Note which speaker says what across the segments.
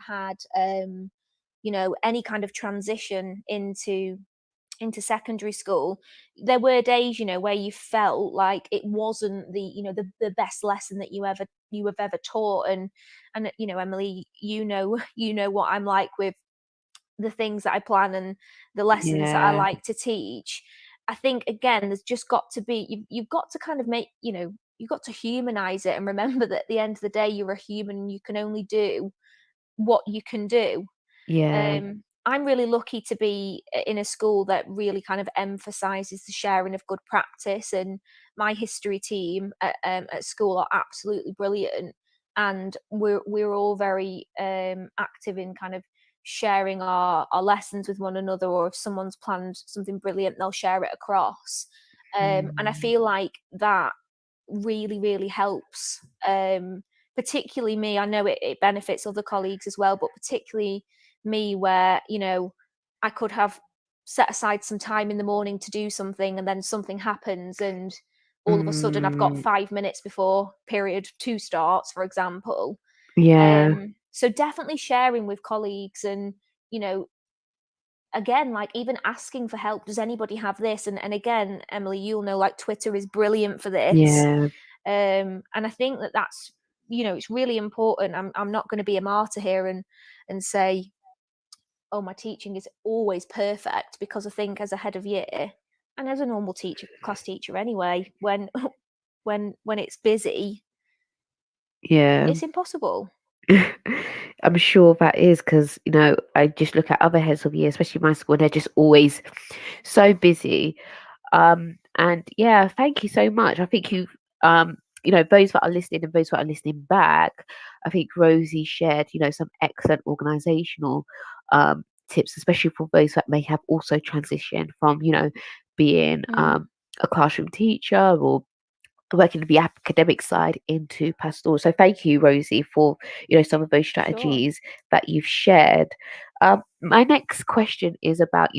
Speaker 1: had any kind of transition into secondary school, there were days, where you felt like it wasn't the best lesson that you have ever taught. And Emily, you know what I'm like with the things that I plan and the lessons that I
Speaker 2: Yeah.
Speaker 1: like to teach. I think, again, there's just got to be, you've got to kind of make, you've got to humanize it and remember that at the end of the day, you're a human and you can only do what you can do.
Speaker 2: Yeah.
Speaker 1: I'm really lucky to be in a school that really kind of emphasizes the sharing of good practice, and my history team at school are absolutely brilliant, and we're all very active in kind of sharing our lessons with one another, or if someone's planned something brilliant, they'll share it across. And I
Speaker 2: Mm.
Speaker 1: feel like that really, really helps. Particularly me, I know it benefits other colleagues as well, but particularly me, where I could have set aside some time in the morning to do something, and then something happens, and all of a sudden I've got
Speaker 2: Mm.
Speaker 1: 5 minutes before period 2 starts, for example.
Speaker 2: Yeah.
Speaker 1: So definitely sharing with colleagues, and you know again, like, even asking for help. Does anybody have this? And again, Emily, you'll know, like, Twitter is brilliant for this.
Speaker 2: Yeah.
Speaker 1: And I think that that's, it's really important. I'm not going to be a martyr here and say, oh, my teaching is always perfect, because I think as a head of year and as a normal teacher, class teacher anyway, when when it's busy,
Speaker 2: Yeah.
Speaker 1: it's impossible.
Speaker 2: I'm sure that is because, I just look at other heads of year, especially my school, and they're just always so busy. And yeah, thank you so much. I think those that are listening and those that are listening back, I think Rosie shared, some excellent organizational tips, especially for those that may have also transitioned from, being
Speaker 1: Mm,
Speaker 2: a classroom teacher or working the academic side into pastoral. So thank you, Rosie, for some of those
Speaker 1: sure.
Speaker 2: strategies that you've shared. My next question is about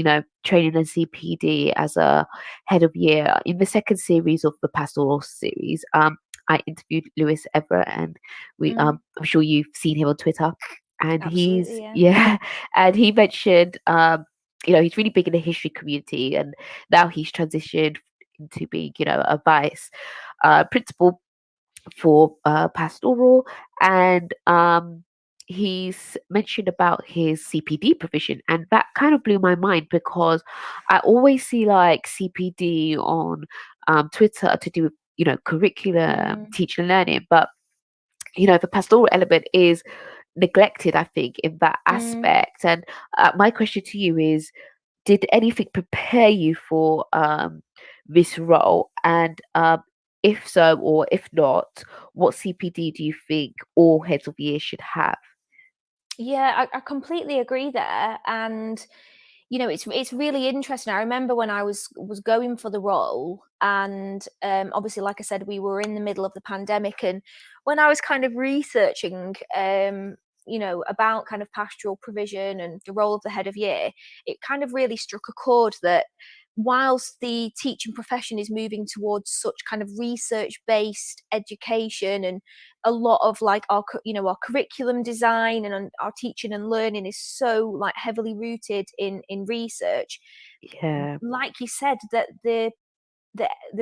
Speaker 2: training and CPD as a head of year. In the second series of the pastoral series, I interviewed Lewis Everett, and we
Speaker 1: Mm,
Speaker 2: I'm sure you've seen him on Twitter, and he's
Speaker 1: absolutely, yeah.
Speaker 2: yeah, and he mentioned he's really big in the history community, and now he's transitioned into being a vice principal for pastoral, and he's mentioned about his CPD provision, and that kind of blew my mind because I always see like CPD on Twitter to do with curriculum,
Speaker 1: Mm,
Speaker 2: teaching and learning, but the pastoral element is neglected, I think, in that
Speaker 1: mm.
Speaker 2: aspect. And my question to you is, did anything prepare you for this role? And if so, or if not, what CPD do you think all heads of year should have?
Speaker 1: Yeah, I completely agree there. And it's really interesting. I remember when I was going for the role, and obviously, like I said, we were in the middle of the pandemic, and when I was kind of researching, about kind of pastoral provision and the role of the head of year, it kind of really struck a chord that whilst the teaching profession is moving towards such kind of research based education, and a lot of like our curriculum design and our teaching and learning is so like heavily rooted in research,
Speaker 2: Yeah.
Speaker 1: like you said, that the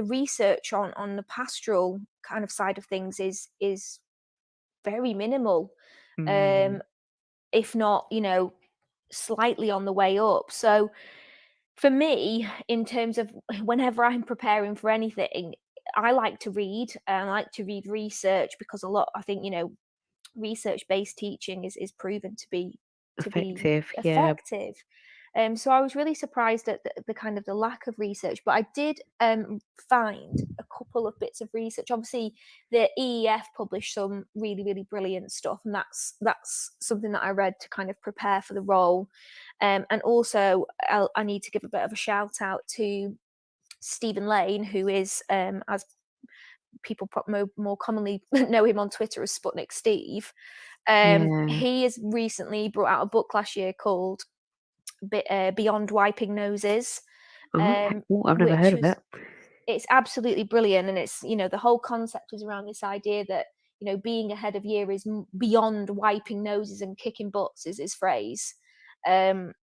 Speaker 1: research on the pastoral kind of side of things is very minimal,
Speaker 2: Mm,
Speaker 1: um if not slightly on the way up. So for me, in terms of whenever I'm preparing for anything, I like to read, and I like to read research, because a lot, I think, research based teaching is proven to be
Speaker 2: effective. Yeah.
Speaker 1: effective. So I was really surprised at the kind of the lack of research, but I did find a couple of bits of research. Obviously, the EEF published some really, really brilliant stuff, and that's something that I read to kind of prepare for the role. And also, I need to give a bit of a shout out to Stephen Lane, who is, as people more commonly know him on Twitter as Sputnik Steve.
Speaker 2: Yeah.
Speaker 1: He has recently brought out a book last year called Beyond Wiping Noses,
Speaker 2: Oh, okay. Oh, I've never
Speaker 1: which
Speaker 2: heard of
Speaker 1: was
Speaker 2: it.
Speaker 1: it's absolutely brilliant. And it's the whole concept is around this idea that being ahead of year is beyond wiping noses and kicking butts, is his phrase,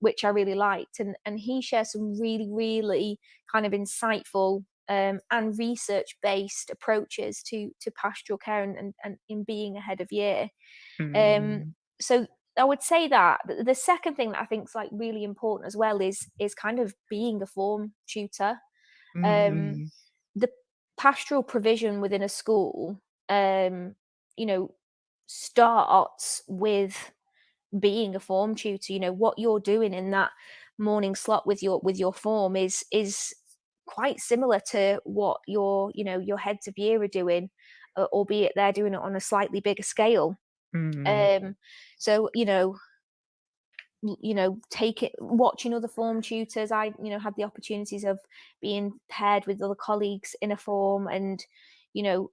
Speaker 1: which I really liked. And he shares some really, really kind of insightful and research-based approaches to pastoral care and in being ahead of year.
Speaker 2: Mm,
Speaker 1: So I would say that the second thing that I think is like really important as well is kind of being a form tutor. Um,
Speaker 2: mm,
Speaker 1: the pastoral provision within a school, you know, starts with being a form tutor. What you're doing in that morning slot with your form is quite similar to what your heads of year are doing, albeit they're doing it on a slightly bigger scale.
Speaker 2: mm.
Speaker 1: So take it watching other form tutors. I had the opportunities of being paired with other colleagues in a form, and you know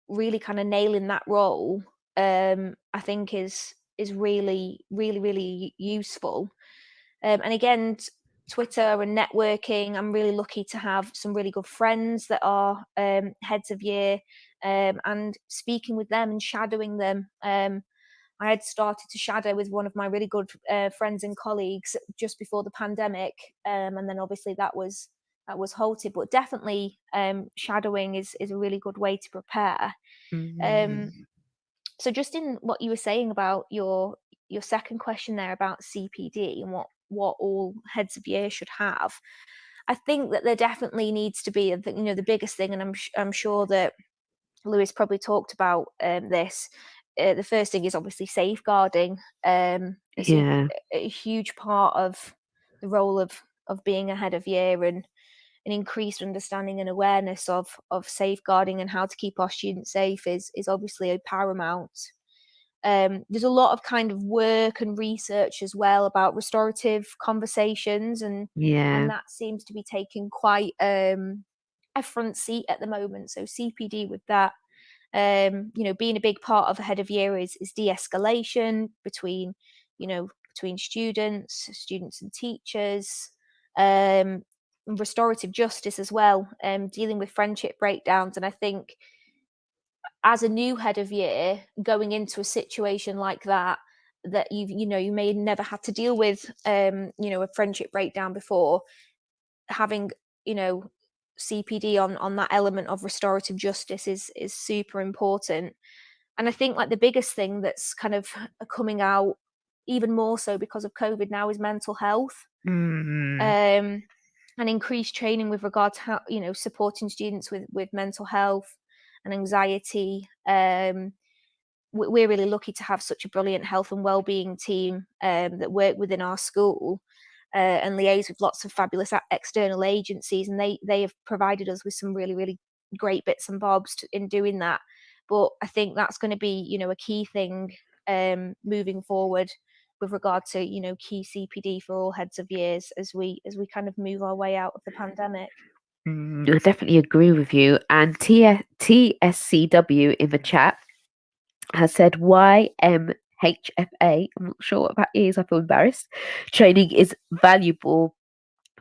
Speaker 1: really kind of nailing that role. I think is really, really, really useful. And again, Twitter and networking, I'm really lucky to have some really good friends that are heads of year, and speaking with them and shadowing them. I had started to shadow with one of my really good friends and colleagues just before the pandemic, and then obviously that was halted. But definitely, shadowing is a really good way to prepare.
Speaker 2: Mm,
Speaker 1: Um, so just in what you were saying about your second question there about CPD and what all heads of year should have, I think that there definitely needs to be the biggest thing, and I'm sure that Lewis probably talked about this. The first thing is obviously safeguarding. It's
Speaker 2: yeah.
Speaker 1: a huge part of the role of being ahead of year, and an increased understanding and awareness of safeguarding and how to keep our students safe is obviously a paramount. There's a lot of kind of work and research as well about restorative conversations, and
Speaker 2: Yeah.
Speaker 1: that seems to be taking quite a front seat at the moment. So CPD with that, being a big part of ahead of year is de-escalation between students and teachers, restorative justice as well, dealing with friendship breakdowns. And I think as a new head of year going into a situation like that you may never had to deal with a friendship breakdown before, having you know CPD on that element of restorative justice is super important. And I think like the biggest thing that's kind of coming out even more so because of COVID now is mental health,
Speaker 2: Mm,
Speaker 1: um, and increased training with regard to how supporting students with mental health and anxiety. We're really lucky to have such a brilliant health and wellbeing team that work within our school, and liaise with lots of fabulous external agencies, and they have provided us with some really, really great bits and bobs in doing that. But I think that's going to be a key thing moving forward with regard to key CPD for all heads of years as we kind of move our way out of the pandemic.
Speaker 2: I definitely agree with you. And TSCW in the chat has said YMHFA. I'm not sure what that is. I feel embarrassed. Training is valuable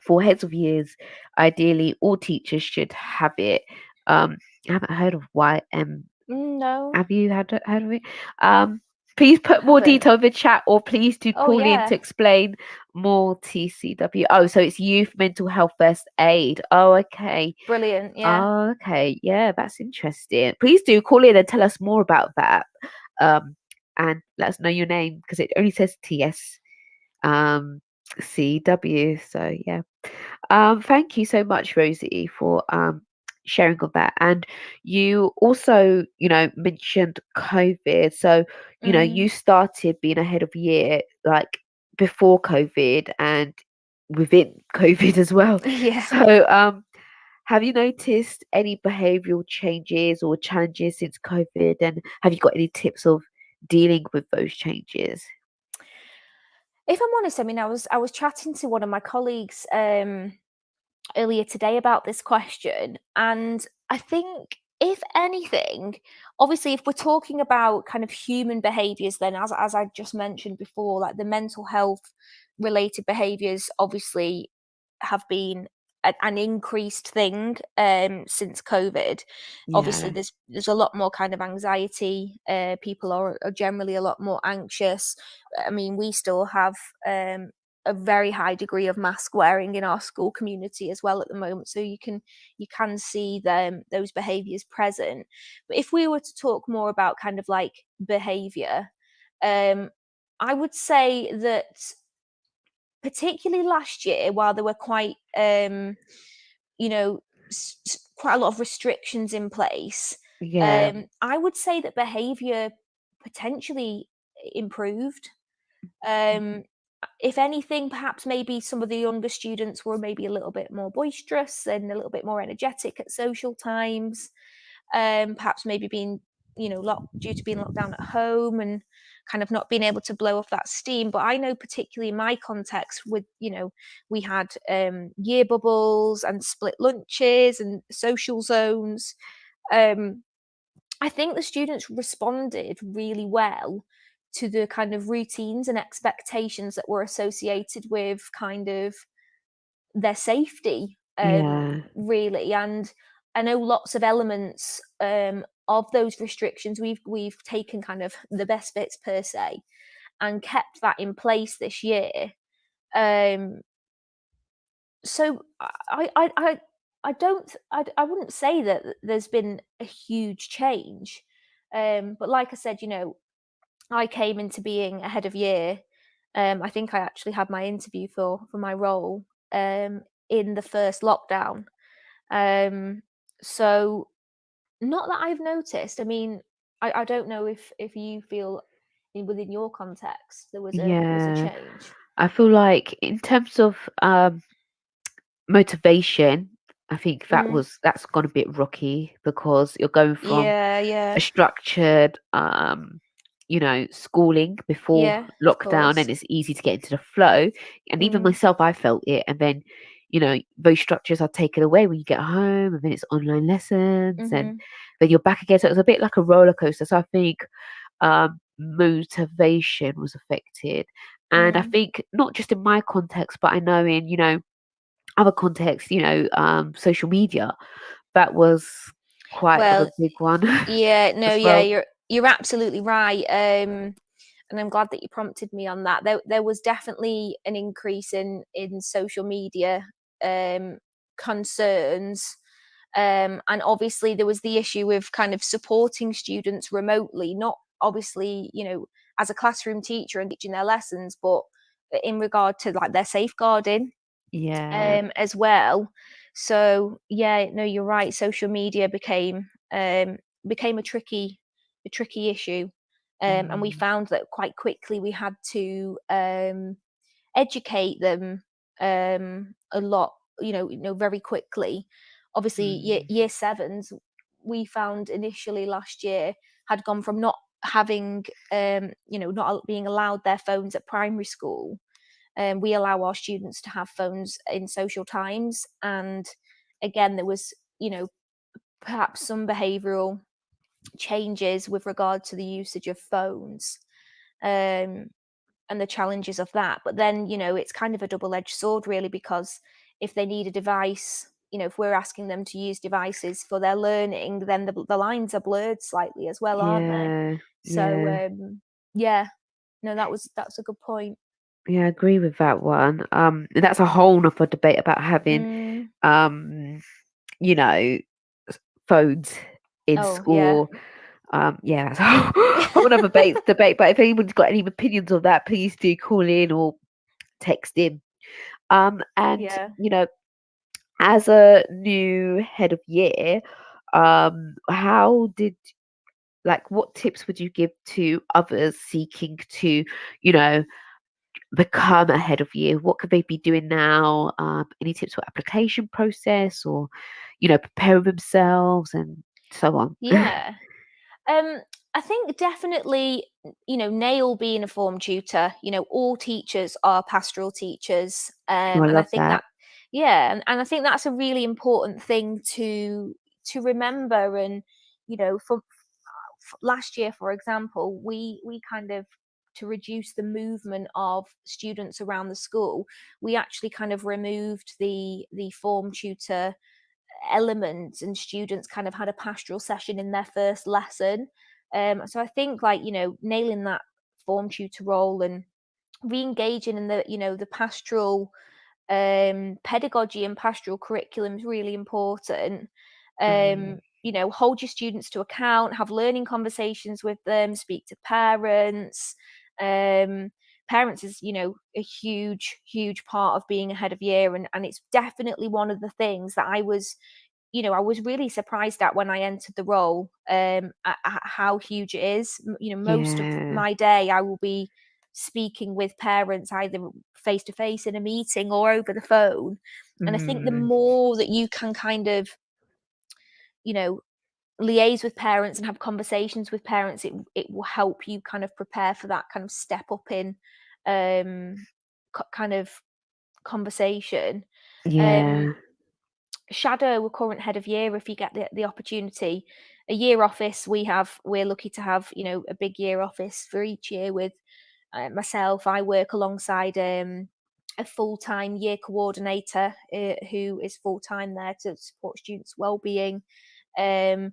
Speaker 2: for heads of years. Ideally, all teachers should have it. I haven't heard of YM.
Speaker 1: No,
Speaker 2: Have you heard of it? Um, Please put
Speaker 1: I
Speaker 2: more
Speaker 1: haven't.
Speaker 2: detail in the chat, or please do
Speaker 1: Oh
Speaker 2: call in to
Speaker 1: yeah,
Speaker 2: explain more. TCW. Oh, so it's Youth Mental Health First Aid. Oh, okay.
Speaker 1: brilliant. Yeah.
Speaker 2: Oh, okay. Yeah, that's interesting. Please do call in and tell us more about that. Um, and let us know your name because it only says TS CW. So yeah. Thank you so much, Rosie, for sharing of that. And you also, mentioned COVID. So,
Speaker 1: Mm.
Speaker 2: you started being ahead of year like before COVID and within COVID as well.
Speaker 1: Yeah.
Speaker 2: So, have you noticed any behavioral changes or challenges since COVID? And have you got any tips of dealing with those changes?
Speaker 1: If I'm honest, I mean, I was chatting to one of my colleagues earlier today about this question, and I think if anything, obviously, if we're talking about kind of human behaviors, then as I just mentioned before, like the mental health related behaviors, obviously have been an increased thing since COVID. Obviously,
Speaker 2: Yeah.
Speaker 1: there's a lot more kind of anxiety. People are generally a lot more anxious. I mean, we still have a very high degree of mask wearing in our school community as well at the moment, so you can see those behaviours present. But if we were to talk more about kind of like behaviour, I would say that particularly last year, while there were quite, you know, quite a lot of restrictions in place,
Speaker 2: Yeah.
Speaker 1: I would say that behaviour potentially improved. Um, if anything, perhaps maybe some of the younger students were maybe a little bit more boisterous and a little bit more energetic at social times. Perhaps maybe being, locked due to being locked down at home and kind of not being able to blow off that steam. But I know, particularly in my context, we had year bubbles and split lunches and social zones. Um, I think the students responded really well to the kind of routines and expectations that were associated with kind of their safety,
Speaker 2: Yeah.
Speaker 1: really. And I know lots of elements of those restrictions. We've taken kind of the best bits per se and kept that in place this year. Um, so I don't I wouldn't say that there's been a huge change, but like I said, I came into being a head of year. I think I actually had my interview for my role in the first lockdown. Um, so not that I've noticed. I mean, I don't know if you feel within your context there was a
Speaker 2: Yeah.
Speaker 1: change.
Speaker 2: I feel like in terms of motivation, I think
Speaker 1: Mm,
Speaker 2: that's gone a bit rocky because you're going from
Speaker 1: yeah,
Speaker 2: a
Speaker 1: yeah,
Speaker 2: structured schooling before
Speaker 1: yeah, of
Speaker 2: lockdown,
Speaker 1: course.
Speaker 2: and it's easy to get into the flow. And even
Speaker 1: Mm,
Speaker 2: myself, I felt it. And then, those structures are taken away when you get home, and then it's online lessons, and
Speaker 1: mm-hmm.
Speaker 2: then you're back again. So it's a bit like a roller coaster. So I think motivation was affected. And I
Speaker 1: Mm.
Speaker 2: think not just in my context, but I know in, other contexts, social media, that was quite of a
Speaker 1: Well,
Speaker 2: big one
Speaker 1: yeah, no,
Speaker 2: as
Speaker 1: yeah,
Speaker 2: well.
Speaker 1: you're absolutely right. And I'm glad that you prompted me on that. There was definitely an increase in social media um, concerns, and obviously there was the issue with kind of supporting students remotely, not obviously as a classroom teacher and teaching their lessons, but in regard to like their safeguarding
Speaker 2: Yeah.
Speaker 1: as well. So yeah, no, you're right. Social media became a tricky issue, and we
Speaker 2: Mm,
Speaker 1: found that quite quickly we had to educate them a lot. Very quickly. Obviously, year,
Speaker 2: mm,
Speaker 1: year sevens, we found initially last year had gone from not having, not being allowed their phones at primary school. We allow our students to have phones in social times, and again, there was, perhaps some behavioural changes with regard to the usage of phones, um, and the challenges of that. But then, it's kind of a double-edged sword, really, because if they need a device, if we're asking them to use devices for their learning, then the lines are blurred slightly as well, aren't they?
Speaker 2: yeah.
Speaker 1: So,
Speaker 2: Yeah.
Speaker 1: yeah, no, that's a good point.
Speaker 2: Yeah, I agree with that one. And that's a whole nother debate about having
Speaker 1: Mm.
Speaker 2: um, you know, phones in
Speaker 1: Oh, yeah.
Speaker 2: school. Yeah, that's a whole nother debate. But if anyone's got any opinions on that, please do call in or text in. And
Speaker 1: Yeah.
Speaker 2: as a new head of year, how did what tips would you give to others seeking to, you know, become a head of year? What could they be doing now? Any tips for application process or, preparing themselves and so on?
Speaker 1: Yeah. Um, I think definitely, Nail being a form tutor, all teachers are pastoral teachers.
Speaker 2: Oh, I
Speaker 1: And I
Speaker 2: love
Speaker 1: think
Speaker 2: that.
Speaker 1: that, yeah, and I think that's a really important thing to remember. And, for last year, for example, we kind of to reduce the movement of students around the school, we actually kind of removed the form tutor element, and students kind of had a pastoral session in their first lesson. So I think, like, nailing that form tutor role and re-engaging in the pastoral pedagogy and pastoral curriculum is really important.
Speaker 2: Mm,
Speaker 1: Hold your students to account, have learning conversations with them, speak to parents. Um, Parents is, a huge, huge part of being ahead of year, and it's definitely one of the things that I was really surprised at when I entered the role, at how huge it is. Most of
Speaker 2: yeah.
Speaker 1: my day I will be speaking with parents either face to face in a meeting or over the phone. And I think the
Speaker 2: Mm,
Speaker 1: more that you can kind of, you know, liaise with parents and have conversations with parents, it will help you kind of prepare for that kind of step up in um kind of conversation. Um
Speaker 2: yeah.
Speaker 1: Shadow a current head of year if you get the opportunity. A year office, we're lucky to have, a big year office for each year with myself. I work alongside a full-time year coordinator who is full-time there to support students' well-being. Um,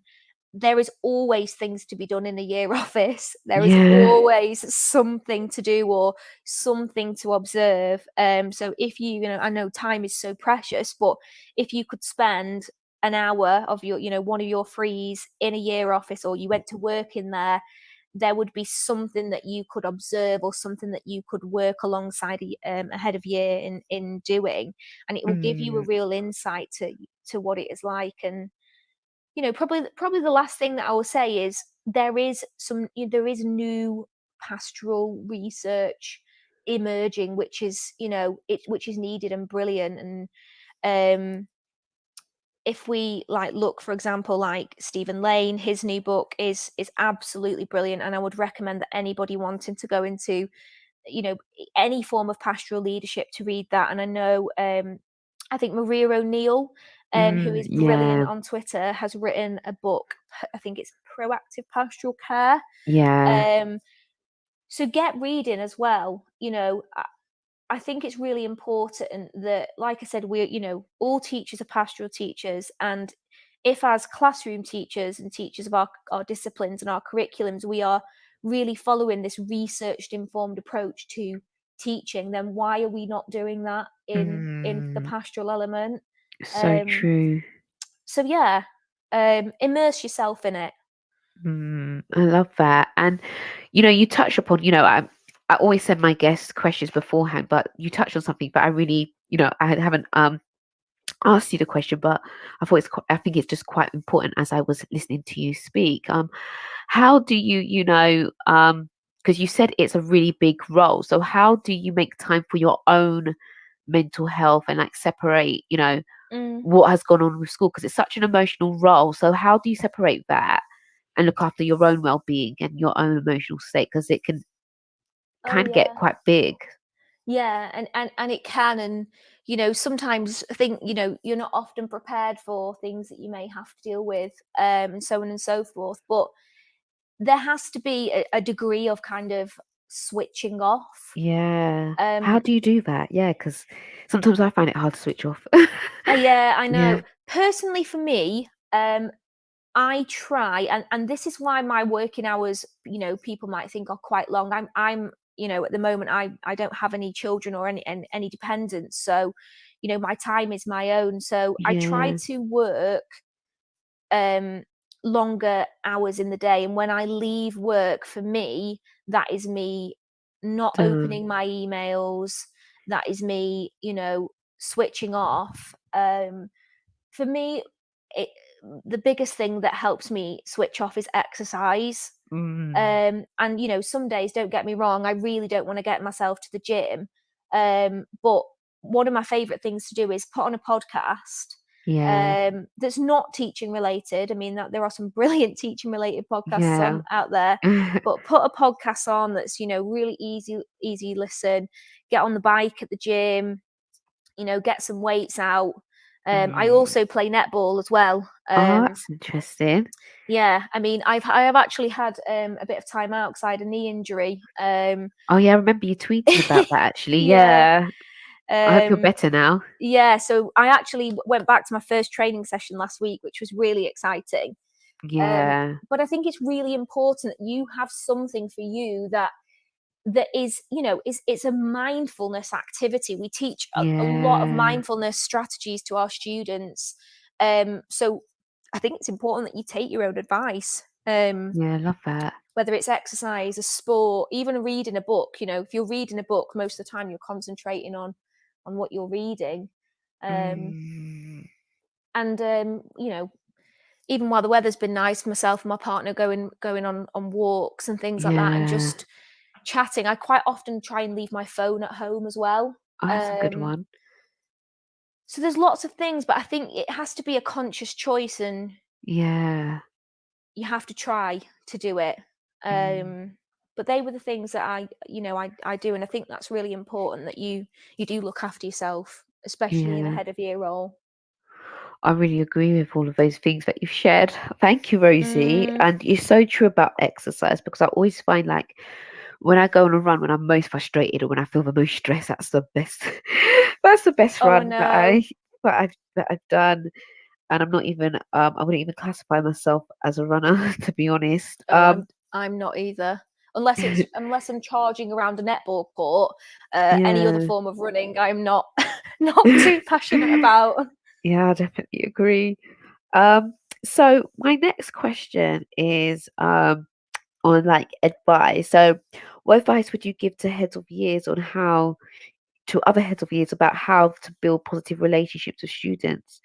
Speaker 1: there is always things to be done in a year office. There is
Speaker 2: Yeah.
Speaker 1: always something to do or something to observe. So if I know time is so precious, but if you could spend an hour of your, one of your frees in a year office, or you went to work in there, there would be something that you could observe or something that you could work alongside ahead of year in doing, and it will give you a
Speaker 2: Mm,
Speaker 1: real insight to what it is like. And probably the last thing that I will say is there is new pastoral research emerging, which is which is needed and brilliant. And um if we look, for example, like Stephen Lane, his new book is absolutely brilliant, and I would recommend that anybody wanting to go into you know any form of pastoral leadership to read that. And I know I think Maria O'Neill, who is brilliant
Speaker 2: yeah.
Speaker 1: on Twitter, has written a book. I think it's Proactive Pastoral Care.
Speaker 2: Yeah.
Speaker 1: Um, so get reading as well. I think it's really important that, like I said, we're, all teachers are pastoral teachers. And if, as classroom teachers and teachers of our disciplines and our curriculums, we are really following this researched informed approach to teaching, then why are we not doing that in the
Speaker 2: Mm,
Speaker 1: pastoral element?
Speaker 2: so
Speaker 1: Um,
Speaker 2: true.
Speaker 1: so yeah, immerse yourself in it.
Speaker 2: I love that. And you touch upon, I always send my guests questions beforehand, but you touched on something, but I really, I haven't asked you the question, but I think it's just quite important as I was listening to you speak. How do you, because you said it's a really big role. So how do you make time for your own mental health and like separate,
Speaker 1: Mm.
Speaker 2: what has gone on with school? Because it's such an emotional role. So how do you separate that and look after your own well-being and your own emotional state? Because it can
Speaker 1: Oh
Speaker 2: kind of get
Speaker 1: yeah.
Speaker 2: quite big.
Speaker 1: Yeah, and it can. And sometimes I think you're not often prepared for things that you may have to deal with, and so on and so forth. But there has to be a degree of kind of switching off.
Speaker 2: Yeah. How
Speaker 1: um
Speaker 2: do you do that? Yeah, because sometimes I find it hard to switch off.
Speaker 1: yeah, I
Speaker 2: Yeah.
Speaker 1: know. Personally, for me, I try, and this is why my working hours, people might think are quite long. I'm at the moment, I don't have any children or any dependents, so my time is my own. So I try
Speaker 2: Yeah.
Speaker 1: to work um longer hours in the day, and when I leave work, for me, that is me not
Speaker 2: Done.
Speaker 1: opening my emails. That is me, switching off. For me, it the biggest thing that helps me switch off is exercise.
Speaker 2: Mm.
Speaker 1: And some days, don't get me wrong, I really don't want to get myself to the gym. But one of my favorite things to do is put on a podcast
Speaker 2: Yeah.
Speaker 1: that's not teaching related. I mean, that there are some brilliant teaching related podcasts
Speaker 2: Yeah.
Speaker 1: on out there, but put a podcast on that's really easy listen. Get on the bike at the gym, get some weights out, I
Speaker 2: Mm.
Speaker 1: also play netball as well.
Speaker 2: Oh, that's interesting.
Speaker 1: Yeah, I mean, I have actually had a bit of time out because I had a knee injury.
Speaker 2: Oh, yeah, I remember you tweeting about that actually.
Speaker 1: Yeah,
Speaker 2: Yeah. I hope you're
Speaker 1: um,
Speaker 2: better now.
Speaker 1: yeah. So I actually went back to my first training session last week, which was really exciting.
Speaker 2: Yeah.
Speaker 1: But I think it's really important that you have something for you that is, is it's a mindfulness activity. We teach a lot of
Speaker 2: Yeah.
Speaker 1: mindfulness strategies to our students. So I think it's important that you take your own advice.
Speaker 2: Yeah, I love that.
Speaker 1: Whether it's exercise, a sport, even reading a book. If you're reading a book, most of the time you're concentrating on what you're reading. Um,
Speaker 2: Mm.
Speaker 1: and even while the weather's been nice, myself and my partner going on walks and things like that, and
Speaker 2: Yeah.
Speaker 1: just chatting. I quite often try and leave my phone at home as well.
Speaker 2: Oh, that's a good
Speaker 1: Um,
Speaker 2: one.
Speaker 1: so there's lots of things, but I think it has to be a conscious choice, and
Speaker 2: Yeah.
Speaker 1: you have to try to do it.
Speaker 2: Mm.
Speaker 1: But they were the things that I do, and I think that's really important that you do look after yourself, especially in a
Speaker 2: Yeah.
Speaker 1: head of year role.
Speaker 2: I really agree with all of those things that you've shared. Thank you, Rosie.
Speaker 1: Mm.
Speaker 2: And you're so true about exercise because I always find like when I go on a run, when I'm most frustrated or when I feel the most stress, that's the best. That's the best
Speaker 1: Oh, I
Speaker 2: run that
Speaker 1: know.
Speaker 2: I've done. And I'm not even I wouldn't even classify myself as a runner to be honest.
Speaker 1: Oh, I'm not either. Unless I'm charging around a netball court, any other
Speaker 2: Yeah.
Speaker 1: form of running, I'm not not too passionate about.
Speaker 2: Yeah, I definitely agree. Um, so my next question is on like advice. So what advice would you give to heads of years on how to other heads of years about how to build positive relationships with students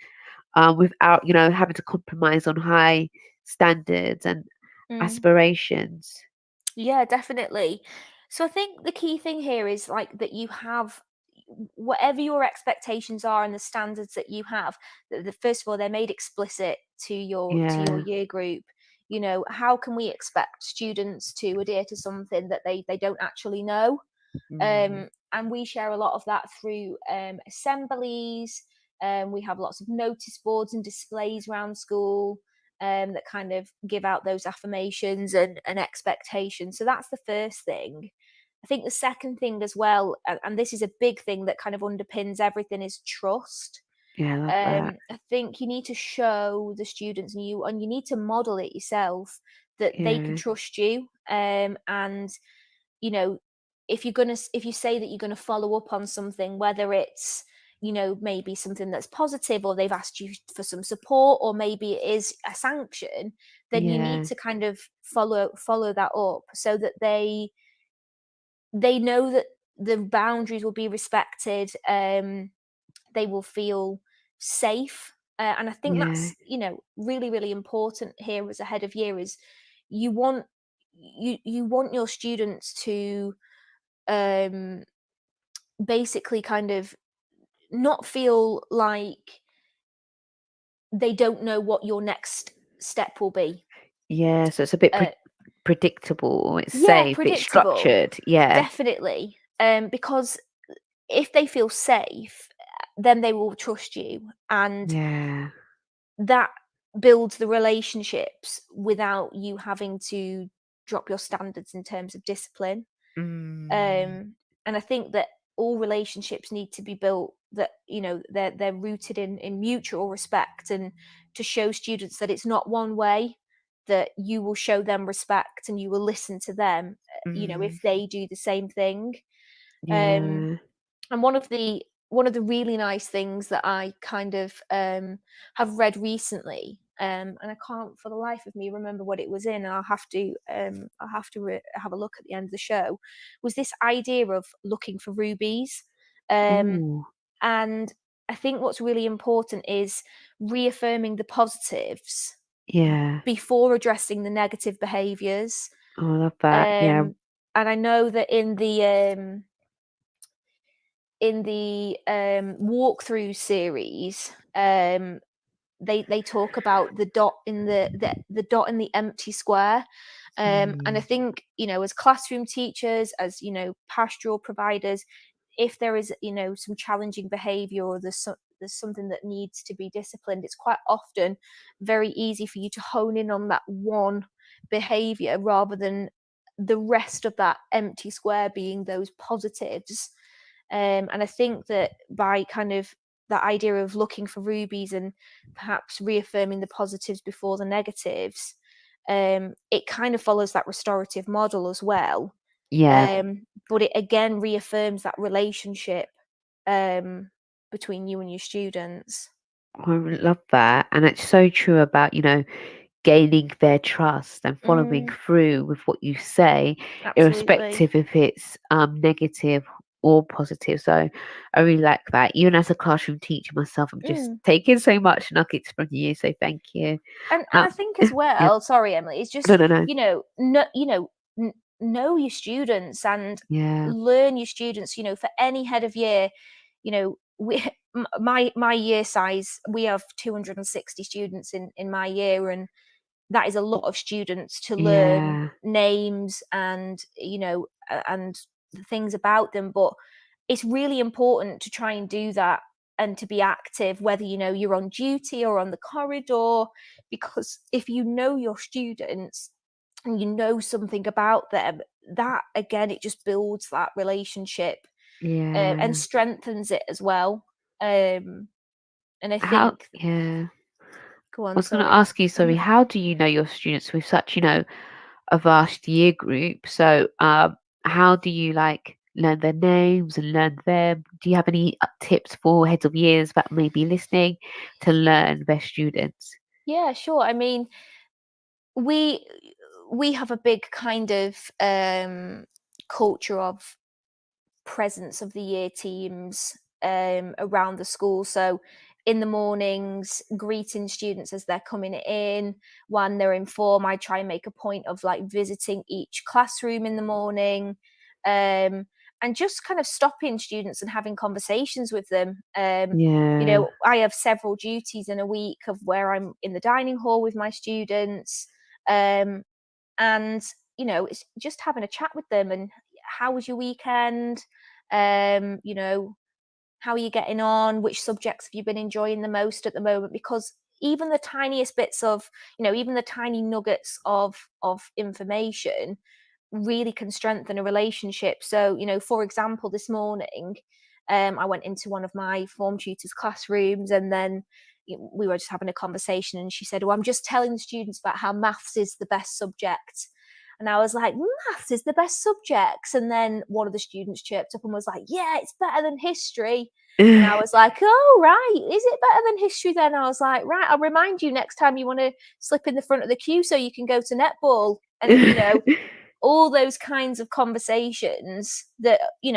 Speaker 2: without, having to compromise on high standards and
Speaker 1: Mm.
Speaker 2: aspirations?
Speaker 1: Yeah, definitely. So I think the key thing here is like that you have whatever your expectations are and the standards that you have. First of all, they're made explicit to your
Speaker 2: Yeah.
Speaker 1: year group. How can we expect students to adhere to something that they don't actually know?
Speaker 2: Mm,
Speaker 1: And we share a lot of that through assemblies. We have lots of notice boards and displays around school that kind of give out those affirmations and expectations. So that's the first thing. I think the second thing as well, and this is a big thing that kind of underpins everything, is trust.
Speaker 2: yeah, I love that.
Speaker 1: I think you need to show the students and you need to model it yourself that they can
Speaker 2: Yeah.
Speaker 1: trust you. And you know, if you say that you're gonna follow up on something, whether it's maybe something that's positive, or they've asked you for some support, or maybe it is a sanction, then you need
Speaker 2: Yeah.
Speaker 1: to kind of follow that up so that they know that the boundaries will be respected. They will feel safe. And I think
Speaker 2: Yeah.
Speaker 1: that's really really important here as a head of year is you want you want your students to um basically kind of not feel like they don't know what your next step will be.
Speaker 2: Yeah. So it's a bit
Speaker 1: uh
Speaker 2: predictable. It's
Speaker 1: yeah,
Speaker 2: safe. It's
Speaker 1: predictable,
Speaker 2: structured. Yeah.
Speaker 1: definitely. Because if they feel safe, then they will trust you, and
Speaker 2: Yeah.
Speaker 1: that builds the relationships without you having to drop your standards in terms of discipline.
Speaker 2: Mm,
Speaker 1: And I think that all relationships need to be built that they're rooted in mutual respect, and to show students that it's not one way, that you will show them respect and you will listen to them,
Speaker 2: mm,
Speaker 1: if they do the same thing. um
Speaker 2: yeah.
Speaker 1: and one of the really nice things that I kind of have read recently, and I can't for the life of me remember what it was in, and I'll have to have a look at the end of the show, was this idea of looking for rubies. um,
Speaker 2: Oh,
Speaker 1: and I think what's really important is reaffirming the positives
Speaker 2: yeah.
Speaker 1: before addressing the negative behaviors.
Speaker 2: Oh, I love that. Yeah.
Speaker 1: um, and I know that in the walkthrough series, they talk about the dot in the dot in the empty square. And I
Speaker 2: Mm,
Speaker 1: think, as classroom teachers, as pastoral providers, if there is some challenging behavior, or there's there's something that needs to be disciplined, it's quite often very easy for you to hone in on that one behavior rather than the rest of that empty square being those positives. And I think that by kind of that idea of looking for rubies and perhaps reaffirming the positives before the negatives, it kind of follows that restorative model as well.
Speaker 2: Yeah,
Speaker 1: But it again reaffirms that relationship um, between you and your students.
Speaker 2: I love that. And it's so true about, gaining their trust and following
Speaker 1: Mm,
Speaker 2: through with what you say,
Speaker 1: absolutely.
Speaker 2: irrespective if it's negative or positive. So I really like that. Even as a classroom teacher myself, I'm just
Speaker 1: Mm.
Speaker 2: taking so much nuggets from you. So thank you.
Speaker 1: And
Speaker 2: Um,
Speaker 1: I think as
Speaker 2: yeah,
Speaker 1: well, sorry, Emily, it's
Speaker 2: no,
Speaker 1: just,
Speaker 2: no, no.
Speaker 1: know your students and
Speaker 2: Yeah,
Speaker 1: learn your students. For any head of year, we my year size, we have 260 students in my year, and that is a lot of students to learn
Speaker 2: yeah,
Speaker 1: names and and the things about them. But it's really important to try and do that and to be active, whether you're on duty or on the corridor, because if you know your students and you know something about them, that again, it just builds that relationship, and
Speaker 2: yeah.
Speaker 1: strengthens it as well. um and I
Speaker 2: How,
Speaker 1: think,
Speaker 2: yeah.
Speaker 1: go
Speaker 2: I
Speaker 1: on,
Speaker 2: was going to
Speaker 1: sorry.
Speaker 2: ask you, sorry, how do you know your students with such, a vast year group? So, how do you like learn their names and learn them? Do you have any tips for heads of years that may be listening to learn their students?
Speaker 1: Yeah, sure. I mean, we we have a big kind of culture of presence of the year teams around the school. So in the mornings, greeting students as they're coming in. When they're in form, I try and make a point of like visiting each classroom in the morning, um, and just kind of stopping students and having conversations with them.
Speaker 2: Yeah,
Speaker 1: I have several duties in a week of where I'm in the dining hall with my students. Um, and it's just having a chat with them and how was your weekend, um you know how are you getting on, which subjects have you been enjoying the most at the moment, because even the tiniest bits of, even the tiny nuggets of information really can strengthen a relationship. So, for example, this morning, I went into one of my form tutors' classrooms, and then we were just having a conversation, and she said, "Oh, I'm just telling the students about how maths is the best subject." And I was like, "Maths is the best subject." And then one of the students chirped up and was like, "Yeah, it's better than history." And I was like, "Oh, right. Is it better than history then?" I was like, "Right, I'll remind you next time you want to slip in the front of the queue so you can go to netball." And, all those kinds of conversations that, you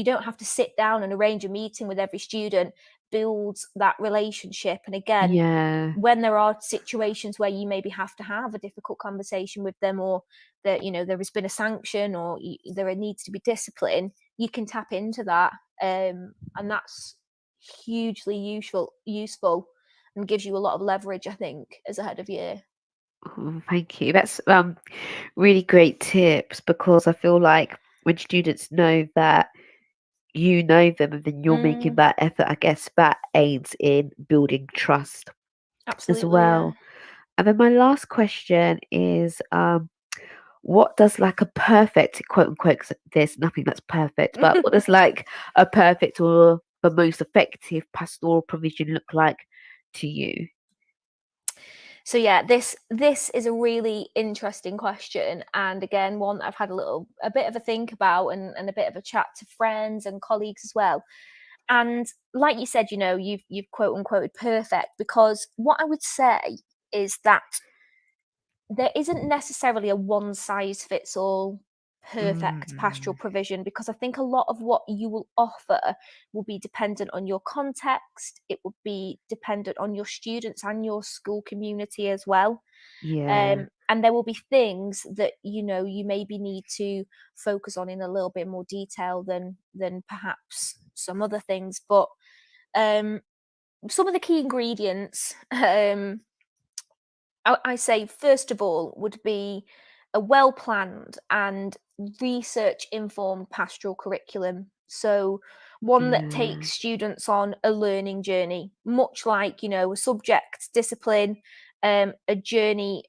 Speaker 1: don't have to sit down and arrange a meeting with every student, builds that relationship. And again,
Speaker 2: yeah,
Speaker 1: when there are situations where you maybe have to have a difficult conversation with them, or that there has been a sanction, or there needs to be discipline, you can tap into that, and that's hugely useful and gives you a lot of leverage, I think, as a head of year.
Speaker 2: oh, thank you. That's really great tips because I feel like when students know that you know them and then you're making
Speaker 1: Mm,
Speaker 2: that effort, I guess that aids in building trust as
Speaker 1: absolutely, yeah.
Speaker 2: well. And then my last question is, what does like a perfect quote unquote, 'cause there's nothing that's perfect, but what does like a perfect or the most effective pastoral provision look like to you?
Speaker 1: So yeah, this is a really interesting question, and again, one that I've had a bit of a think about, and a bit of a chat to friends and colleagues as well. And like you said, you've quote unquote perfect, because what I would say is that there isn't necessarily a one size fits all perfect pastoral
Speaker 2: Mm,
Speaker 1: provision, because I think a lot of what you will offer will be dependent on your context, it will be dependent on your students and your school community as well.
Speaker 2: yeah,
Speaker 1: And there will be things that you maybe need to focus on in a little bit more detail than perhaps some other things. But um, some of the key ingredients, I say, first of all, would be a well planned and research informed pastoral curriculum. So, one that
Speaker 2: Yeah.
Speaker 1: takes students on a learning journey, much like, a subject discipline, a journey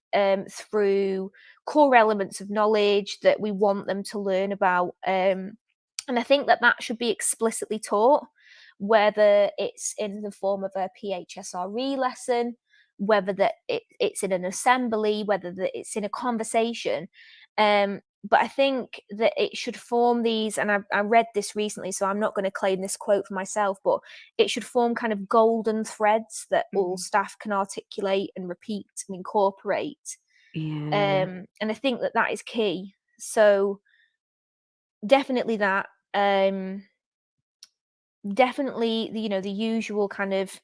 Speaker 1: through core elements of knowledge that we want them to learn about. And I think that that should be explicitly taught, whether it's in the form of a PHSRE lesson, whether it's in an assembly, whether that it's in a conversation. But I think that it should form these, and I read this recently, so I'm not going to claim this quote for myself, but it should form kind of golden threads that all
Speaker 2: Mhm.
Speaker 1: staff can articulate and repeat and incorporate.
Speaker 2: Yeah.
Speaker 1: And I think that that is key. So definitely that. Definitely the usual kind of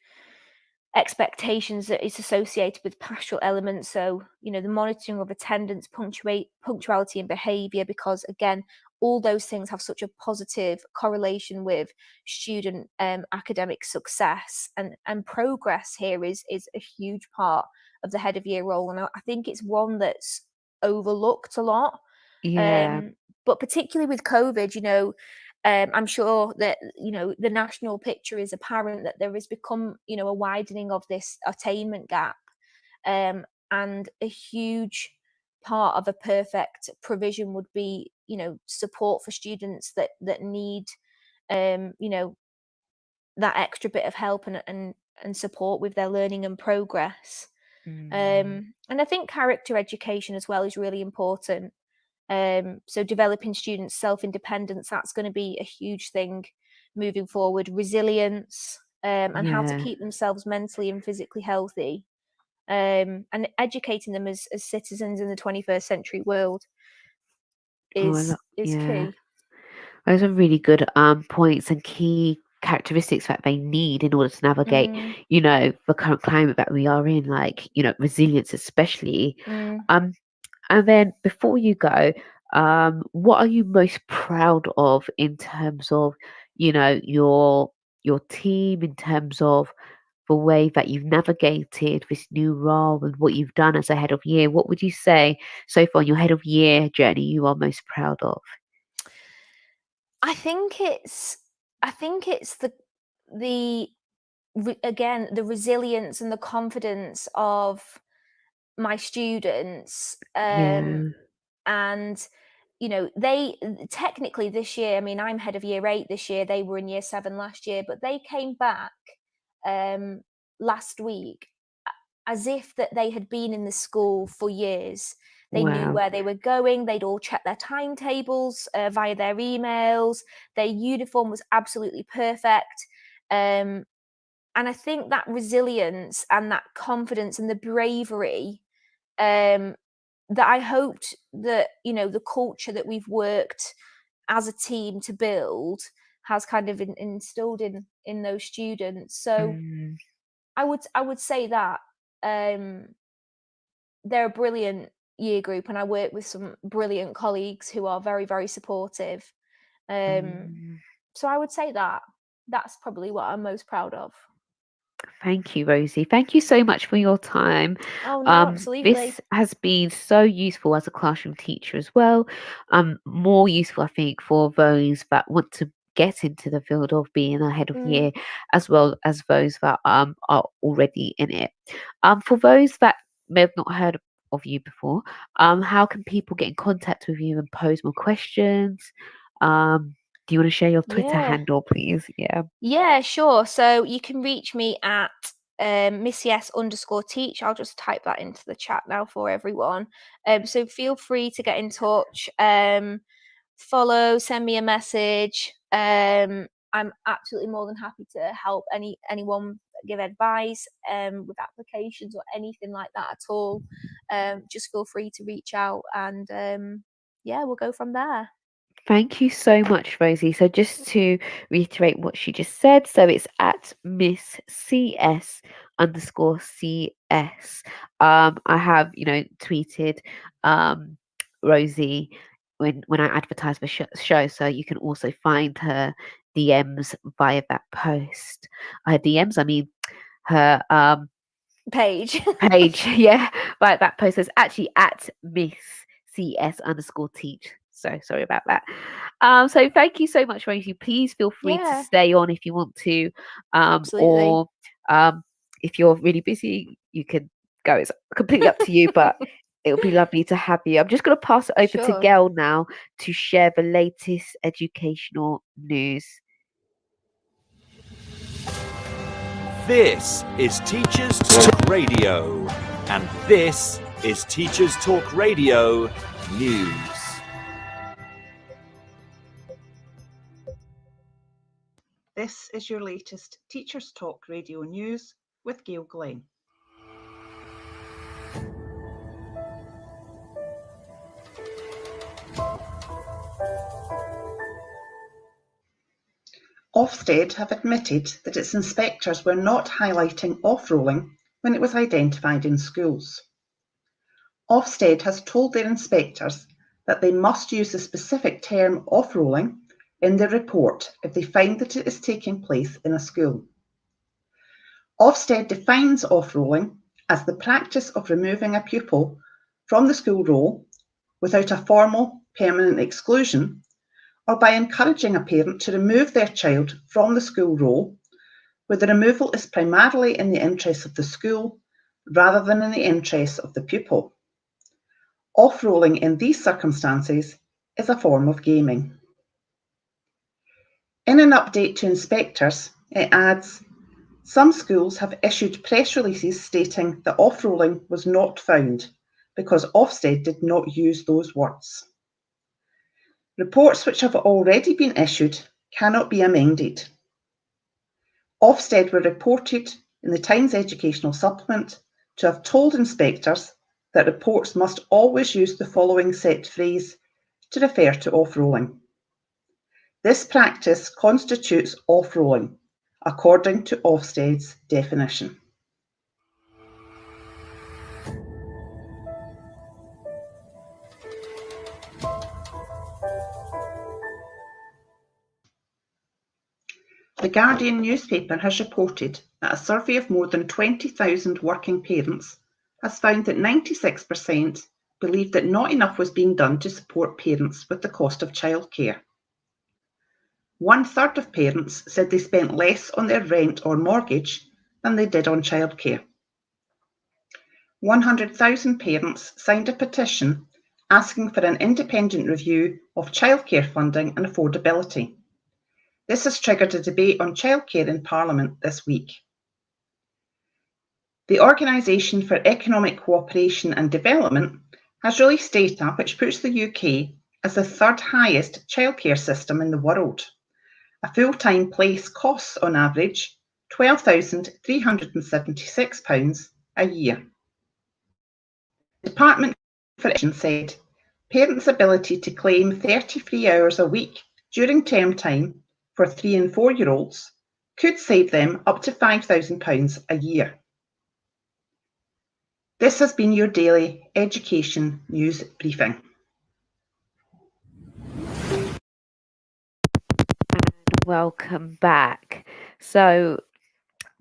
Speaker 1: expectations that is associated with pastoral elements. So, the monitoring of attendance, punctuality, and behaviour, because again, all those things have such a positive correlation with student academic success, and progress here is a huge part of the head of year role, and I think it's one that's overlooked a lot.
Speaker 2: Yeah.
Speaker 1: Um, but particularly with COVID, I'm sure that the national picture is apparent that there has become a widening of this attainment gap, and a huge part of a perfect provision would be support for students that need that extra bit of help and support with their learning and progress.
Speaker 2: Mm.
Speaker 1: And I think character education as well is really important. So developing students' self-independence, that's going to be a huge thing moving forward. Resilience, and how to
Speaker 2: Yeah.
Speaker 1: keep themselves mentally and physically healthy, and educating them as citizens in the 21st century world
Speaker 2: Oh,
Speaker 1: is
Speaker 2: yeah.
Speaker 1: key.
Speaker 2: Those are really good points and key characteristics that they need in order to navigate,
Speaker 1: Mm,
Speaker 2: the current climate that we are in, like, resilience especially.
Speaker 1: mm.
Speaker 2: Um, and then before you go, what are you most proud of in terms of, your team, in terms of the way that you've navigated this new role and what you've done as a head of year? What would you say so far on your head of year journey you are most proud of?
Speaker 1: I think it's the again, the resilience and the confidence of my students,
Speaker 2: Yeah.
Speaker 1: and they technically this year, I mean, I'm head of year 8 this year, they were in year 7 last year, but they came back um last week as if that they had been in the school for years. They knew
Speaker 2: Wow.
Speaker 1: where they were going, they'd all checked their timetables via their emails, their uniform was absolutely perfect. um and I think that resilience and that confidence and the bravery, um that I hoped that, the culture that we've worked as a team to build has kind of instilled in those students. So
Speaker 2: Mm,
Speaker 1: I would say that um, they're a brilliant year group, and I work with some brilliant colleagues who are very, very supportive. Um,
Speaker 2: mm.
Speaker 1: so I would say that that's probably what I'm most proud of.
Speaker 2: Thank you, Rosie. Thank you so much for your time.
Speaker 1: Oh no, absolutely.
Speaker 2: This has been so useful as a classroom teacher as well. More useful, I think, for those that want to get into the field of being a head of
Speaker 1: Mm.
Speaker 2: year, as well as those that are already in it. For those that may have not heard of you before, how can people get in contact with you and pose more questions? Do you want to share your Twitter
Speaker 1: Yeah.
Speaker 2: handle, please? Yeah.
Speaker 1: Yeah, sure. So you can reach me at Miss Yes_teach. I'll just type that into the chat now for everyone. So feel free to get in touch. Follow, send me a message. I'm absolutely more than happy to help anyone give advice with applications or anything like that at all. Just feel free to reach out, and yeah, we'll go from there.
Speaker 2: Thank you so much, Rosie. So just to reiterate what she just said, so it's at Miss CS underscore CS. I have, tweeted Rosie when I advertise the show, so you can also find her DMs via that post. Her DMs, I mean her
Speaker 1: Page.
Speaker 2: page, yeah, via that post. So it's actually at Miss CS underscore teach. So sorry about that. So thank you so much, Rosie. Please feel free to
Speaker 1: Yeah,
Speaker 2: stay on if you want to,
Speaker 1: absolutely.
Speaker 2: or if you're really busy, you can go. It's completely up to you, but it would be lovely to have you. I'm just going to pass it over to
Speaker 1: Sure.
Speaker 2: Gail now to share the latest educational news.
Speaker 3: This is Teachers Talk Radio, and this is Teachers Talk Radio News.
Speaker 4: This is your latest Teachers Talk Radio News with Gail Glenn. Ofsted have admitted that its inspectors were not highlighting off-rolling when it was identified in schools. Ofsted has told their inspectors that they must use the specific term off-rolling in their report if they find that it is taking place in a school. Ofsted defines off-rolling as the practice of removing a pupil from the school roll without a formal permanent exclusion, or by encouraging a parent to remove their child from the school roll, where the removal is primarily in the interests of the school rather than in the interests of the pupil. Off-rolling in these circumstances is a form of gaming. In an update to inspectors, it adds, some schools have issued press releases stating that off-rolling was not found because Ofsted did not use those words. Reports which have already been issued cannot be amended. Ofsted were reported in the Times Educational Supplement to have told inspectors that reports must always use the following set phrase to refer to off-rolling. This practice constitutes off-rolling, according to Ofsted's definition. The Guardian newspaper has reported that a survey of more than 20,000 working parents has found that 96% believed that not enough was being done to support parents with the cost of childcare. 1/3 of parents said they spent less on their rent or mortgage than they did on childcare. 100,000 parents signed a petition asking for an independent review of childcare funding and affordability. This has triggered a debate on childcare in Parliament this week. The Organisation for Economic Cooperation and Development has released data which puts the UK as the third highest childcare system in the world. A full-time place costs on average £12,376 a year. The Department for Education said parents' ability to claim 33 hours a week during term time for 3 and 4-year-olds could save them up to £5,000 a year. This has been your daily education news briefing.
Speaker 2: Welcome back. So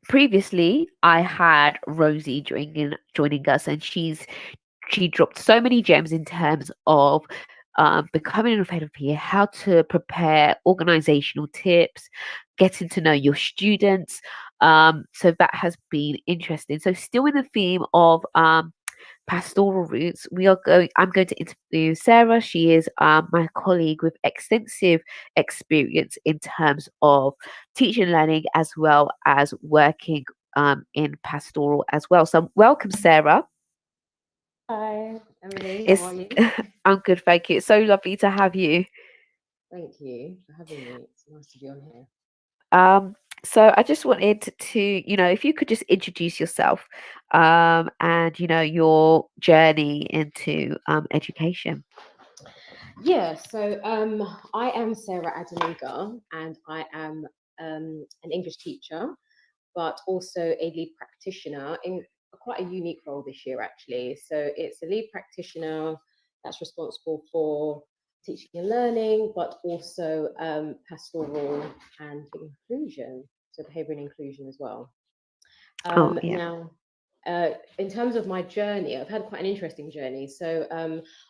Speaker 2: previously I had Rosie joining us, and she dropped so many gems in terms of becoming an effective peer, how to prepare organizational tips, getting to know your students. So that has been interesting. So still in the theme of pastoral routes, I'm going to interview Sarah. She is my colleague with extensive experience in terms of teaching and learning, as well as working in pastoral as well. So welcome, Sarah.
Speaker 5: Hi, Emily. How
Speaker 2: It's
Speaker 5: are you?
Speaker 2: I'm good, thank you. It's so lovely to have you.
Speaker 5: Thank you for having me. It's nice to be on here.
Speaker 2: So I just wanted to, if you could just introduce yourself, and your journey into education.
Speaker 5: Yeah, so I am Sarah Adeniga, and I am an English teacher, but also a lead practitioner in quite a unique role this year, actually. So it's a lead practitioner that's responsible for teaching and learning, but also pastoral and inclusion, so behavior and inclusion as well.
Speaker 2: Oh yeah.
Speaker 5: Now, in terms of my journey, I've had quite an interesting journey. So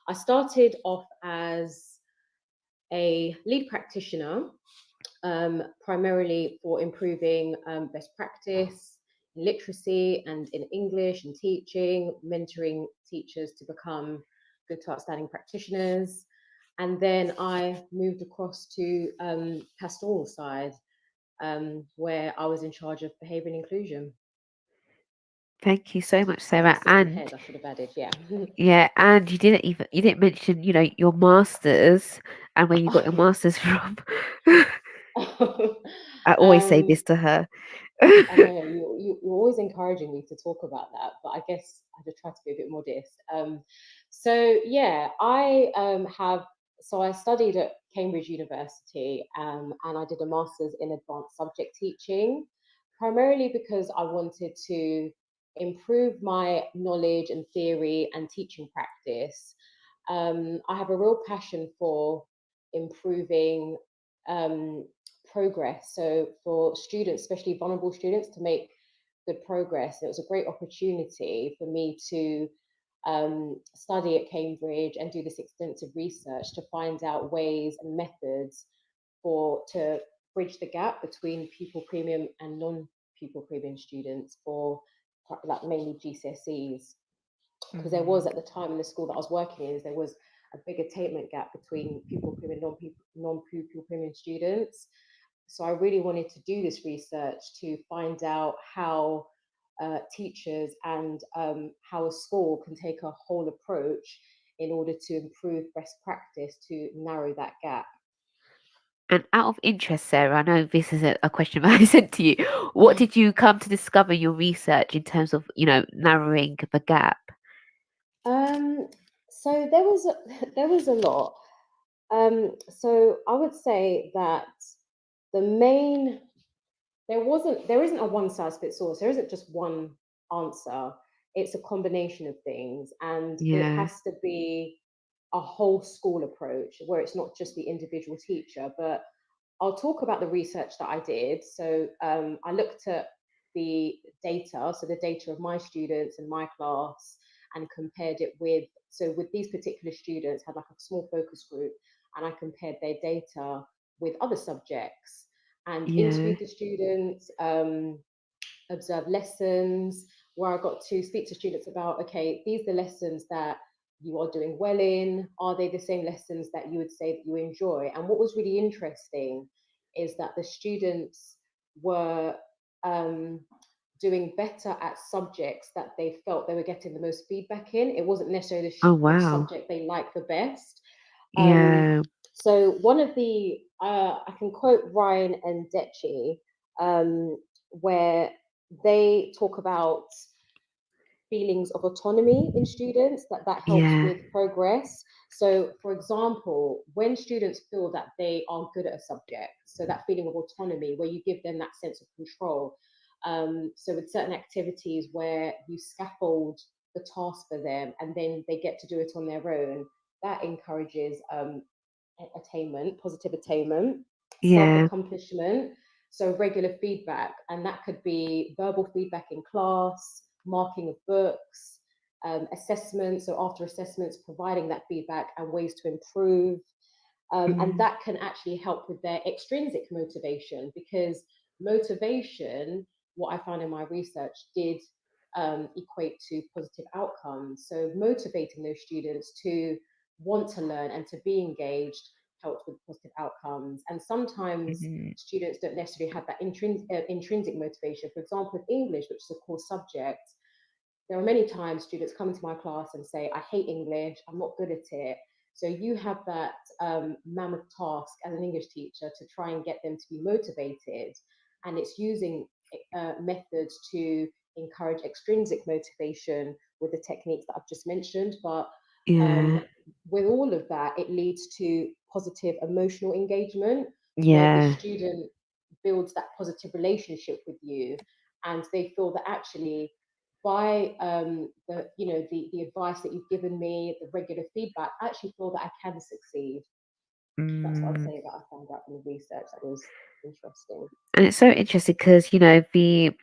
Speaker 5: I started off as a lead practitioner, primarily for improving best practice in literacy and in English and teaching, mentoring teachers to become good to outstanding practitioners. And then I moved across to pastoral side, where I was in charge of behaviour and inclusion.
Speaker 2: Thank you so much, Sarah.
Speaker 5: Assistant
Speaker 2: And
Speaker 5: head, I should have added, yeah.
Speaker 2: yeah, and you didn't mention, your masters and where you got your masters from. I always say this to her.
Speaker 5: I know you're always encouraging me to talk about that, but I guess I just try to be a bit modest. So yeah, I studied at Cambridge University, and I did a master's in advanced subject teaching, primarily because I wanted to improve my knowledge and theory and teaching practice. I have a real passion for improving um, progress. So for students, especially vulnerable students, to make good progress, it was a great opportunity for me to study at Cambridge and do this extensive research to find out ways and methods to bridge the gap between pupil premium and non-pupil premium students for like mainly GCSEs. Because there was, at the time in the school that I was working in, there was a big attainment gap between pupil premium and non-pupil premium students. So I really wanted to do this research to find out how teachers and how a school can take a whole approach in order to improve best practice to narrow that gap.
Speaker 2: And out of interest, Sarah, I know this is a question that I sent to you. What did you come to discover your research in terms of, narrowing the gap?
Speaker 5: So there was a lot. So I would say that the main there isn't a one size fits all. So there isn't just one answer. It's a combination of things, and it
Speaker 2: Yeah.
Speaker 5: has to be a whole school approach where it's not just the individual teacher. But I'll talk about the research that I did. So I looked at the data, so the data of my students and my class, and compared it with these particular students, had like a small focus group, and I compared their data with other subjects and
Speaker 2: Yeah.
Speaker 5: interviewed the students, observed lessons, where I got to speak to students about, okay, these are the lessons that you are doing well in. Are they the same lessons that you would say that you enjoy? And what was really interesting is that the students were doing better at subjects that they felt they were getting the most feedback in. It wasn't necessarily
Speaker 2: Oh,
Speaker 5: the
Speaker 2: wow.
Speaker 5: subject they liked the best.
Speaker 2: Yeah.
Speaker 5: So one of the I can quote Ryan and Dechi, where they talk about feelings of autonomy in students, that helps
Speaker 2: Yeah.
Speaker 5: with progress. So for example, when students feel that they are good at a subject, so that feeling of autonomy where you give them that sense of control. So with certain activities where you scaffold the task for them and then they get to do it on their own, that encourages attainment, positive attainment,
Speaker 2: Yeah.
Speaker 5: self-accomplishment, so regular feedback. And that could be verbal feedback in class, marking of books, assessments. So after assessments, providing that feedback and ways to improve. And that can actually help with their extrinsic motivation, because motivation, what I found in my research, did equate to positive outcomes. So motivating those students to want to learn and to be engaged helps with positive outcomes. And sometimes
Speaker 2: Mhm.
Speaker 5: students don't necessarily have that intrinsic motivation. For example, with English, which is a core subject, there are many times students come into my class and say, I hate English, I'm not good at it. So you have that mammoth task as an English teacher to try and get them to be motivated. And it's using methods to encourage extrinsic motivation with the techniques that I've just mentioned. But
Speaker 2: Yeah.
Speaker 5: with all of that, it leads to positive emotional engagement, where the
Speaker 2: Yeah.
Speaker 5: student builds that positive relationship with you, and they feel that actually by the advice that you've given me, the regular feedback, I actually feel that I can succeed. That's what I'd
Speaker 2: Mm.
Speaker 5: say that I found out from the research that was interesting.
Speaker 2: And it's so interesting because, the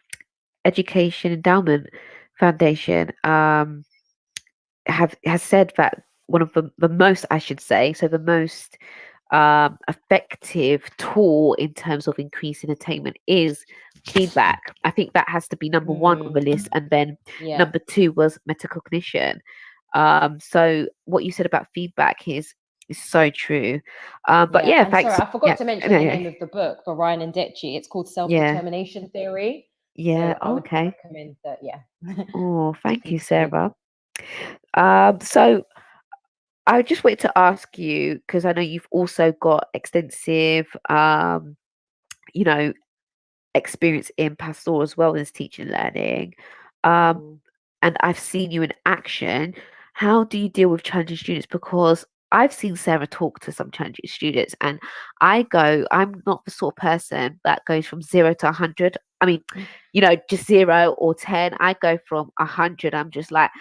Speaker 2: Education Endowment Foundation has said that one of the most, I should say, so the most effective tool in terms of increasing attainment is feedback. I think that has to be number one on the list, and then
Speaker 5: Yeah.
Speaker 2: number two was metacognition. So what you said about feedback is so true. But yeah,
Speaker 5: And
Speaker 2: thanks.
Speaker 5: sorry, I forgot
Speaker 2: Yeah,
Speaker 5: to mention
Speaker 2: no,
Speaker 5: the
Speaker 2: yeah,
Speaker 5: name of the book for Ryan and Decci. It's called
Speaker 2: yeah,
Speaker 5: Self-Determination Theory.
Speaker 2: yeah.
Speaker 5: So I would
Speaker 2: Okay.
Speaker 5: recommend that. Yeah.
Speaker 2: Oh, thank you,
Speaker 5: Definitely to read.
Speaker 2: Sarah. So I just wanted to ask you, because I know you've also got extensive, you know, experience in pastoral as well as teaching and learning. Um,
Speaker 5: Mm.
Speaker 2: and I've seen you in action. How do you deal with challenging students? Because I've seen Sarah talk to some challenging students, and I'm not the sort of person that goes from 0 to 100. I mean, just 0 or 10. I go from 100. I'm just like,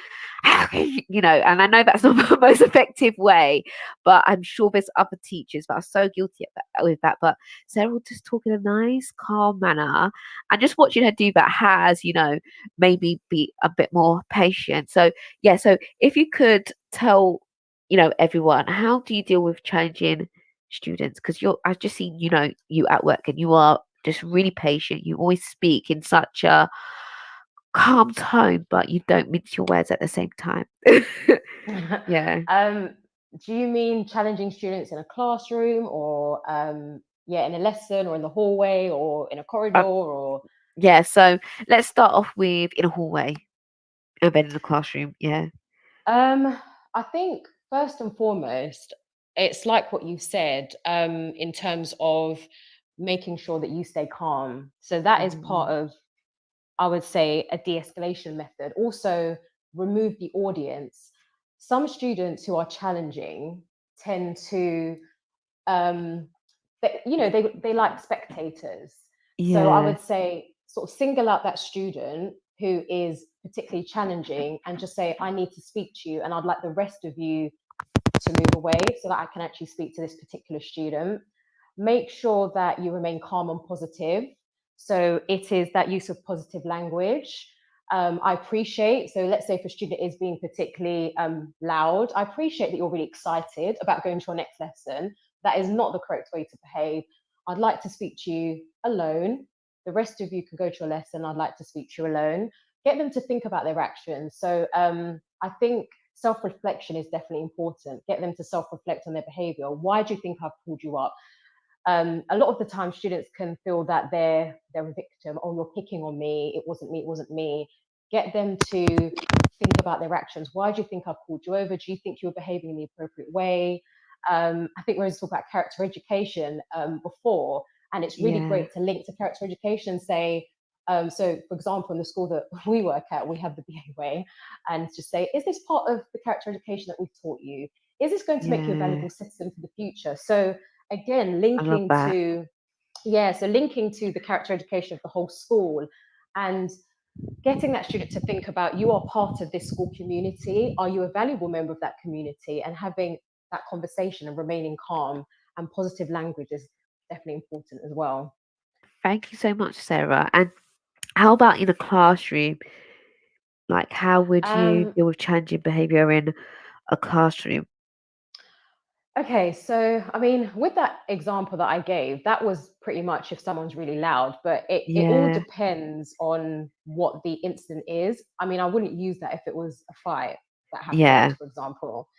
Speaker 2: how can and I know that's not the most effective way, but I'm sure there's other teachers that are so guilty with that. But Sarah will just talk in a nice, calm manner, and just watching her do that has, maybe be a bit more patient. So yeah, so if you could tell, everyone, how do you deal with challenging students? Because I've just seen, you at work, and you are just really patient. You always speak in such a calm tone, but you don't mince your words at the same time. Yeah.
Speaker 5: Do you mean challenging students in a classroom, or in a lesson, or in the hallway, or in a corridor,
Speaker 2: Uh,
Speaker 5: or
Speaker 2: yeah. So let's start off with in a hallway and then in the classroom. Yeah.
Speaker 5: I think first and foremost, it's like what you said, in terms of making sure that you stay calm. So that is part of, I would say, a de-escalation method. Also, remove the audience. Some students who are challenging tend to, they like spectators. So I
Speaker 2: Yeah.
Speaker 5: would say, sort of single out that student who is particularly challenging and just say, I need to speak to you, and I'd like the rest of you to move away so that I can actually speak to this particular student. Make sure that you remain calm and positive. So it is that use of positive language. I appreciate, so let's say if a student is being particularly loud, I appreciate that you're really excited about going to your next lesson. That is not the correct way to behave. I'd like to speak to you alone. The rest of you can go to your lesson. I'd like to speak to you alone. Get them to think about their actions. So I think self-reflection is definitely important. Get them to self-reflect on their behavior. Why do you think I've pulled you up? A lot of the time students can feel that they're a victim. Oh, you're picking on me. It wasn't me. It wasn't me. Get them to think about their actions. Why do you think I've called you over? Do you think you were behaving in the appropriate way? I think we were talking about character education before, and it's really
Speaker 2: Yeah.
Speaker 5: great to link to character education. Say, so for example, in the school that we work at, we have the BA way, and just say, is this part of the character education that we've taught you? Is this going to make you a
Speaker 2: Yeah.
Speaker 5: valuable citizen for the future? So again,
Speaker 2: I love that.
Speaker 5: linking to the character education of the whole school, and getting that student to think about, you are part of this school community. Are you a valuable member of that community? And having that conversation and remaining calm and positive language is definitely important as well.
Speaker 2: Thank you so much, Sarah. And how about in a classroom? Like, how would you
Speaker 5: Um,
Speaker 2: deal with challenging behavior in a classroom?
Speaker 5: Okay, so I mean, with that example that I gave, that was pretty much if someone's really loud, but it all
Speaker 2: Yeah.
Speaker 5: depends on what the incident is. I mean, I wouldn't use that if it was a fight that happened,
Speaker 2: Yeah.
Speaker 5: for example.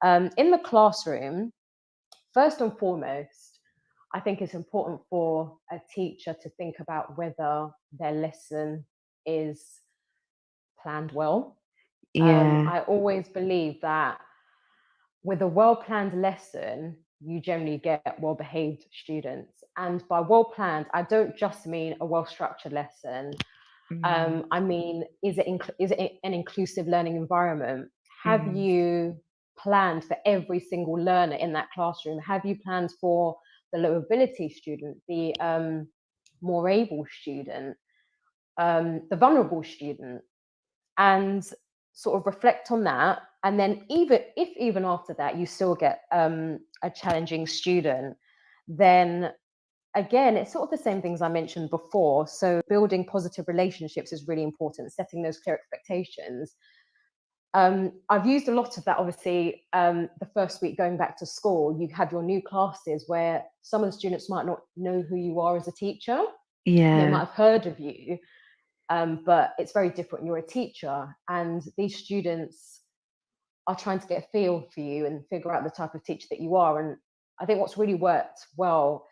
Speaker 5: In the classroom, first and foremost, I think it's important for a teacher to think about whether their lesson is planned well.
Speaker 2: Yeah.
Speaker 5: I always believe that with a well-planned lesson, you generally get well-behaved students. And by well-planned, I don't just mean a well-structured lesson.
Speaker 2: Mm,
Speaker 5: I mean, is it an inclusive learning environment? Have
Speaker 2: mm,
Speaker 5: you planned for every single learner in that classroom? Have you planned for the low ability student, the more able student, the vulnerable student? And sort of reflect on that. And then even after that you still get a challenging student, then again it's sort of the same things I mentioned before. So building positive relationships is really important, setting those clear expectations. I've used a lot of that. Obviously, the first week going back to school, you have your new classes where some of the students might not know who you are as a teacher. They
Speaker 2: Yeah.
Speaker 5: might have heard of you, but it's very different. You're a teacher, and these students are trying to get a feel for you and figure out the type of teacher that you are. And I think what's really worked well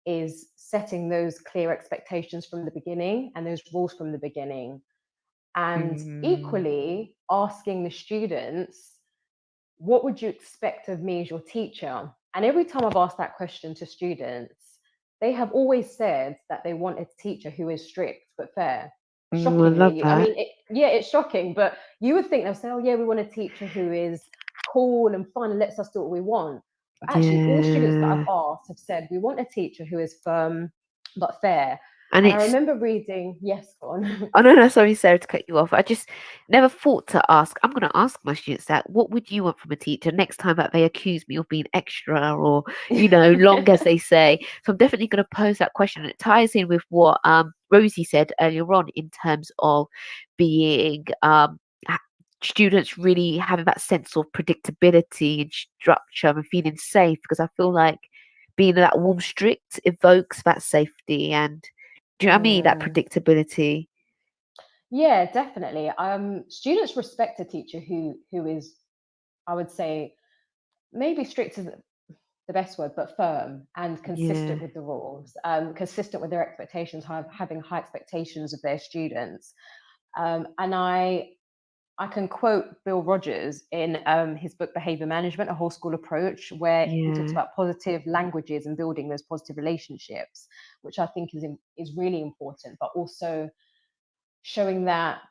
Speaker 5: is setting those clear expectations from the beginning and those rules from the beginning. And equally asking the students, what would you expect of me as your teacher? And every time I've asked that question to students, they have always said that they want a teacher who is strict but fair.
Speaker 2: I love
Speaker 5: Shockingly, I
Speaker 2: that.
Speaker 5: mean, it's shocking, but you would think they'll say, oh, yeah, we want a teacher who is cool and fun and lets us do what we want. But actually, all students that I've
Speaker 2: Yeah.
Speaker 5: asked have said, we want a teacher who is firm but fair.
Speaker 2: And
Speaker 5: And I
Speaker 2: it's
Speaker 5: remember reading, yes, go on.
Speaker 2: oh no, sorry, Sarah, to cut you off. I just never thought to ask. I'm gonna ask my students that. What would you want from a teacher next time that they accuse me of being extra or, long as they say? So I'm definitely gonna pose that question. It ties in with what Rosie said earlier on in terms of being students really having that sense of predictability and structure and feeling safe, because I feel like being that warm strict evokes that safety and do you know what I mean? That predictability.
Speaker 5: Yeah, definitely. Students respect a teacher who is, I would say, maybe strict isn't the best word, but firm and
Speaker 2: Yeah.
Speaker 5: consistent with the rules, consistent with their expectations, having high expectations of their students. And I can quote Bill Rogers in his book Behavior Management, A Whole School Approach, where he talks
Speaker 2: Yeah.
Speaker 5: about positive languages and building those positive relationships, which I think is really important, but also showing that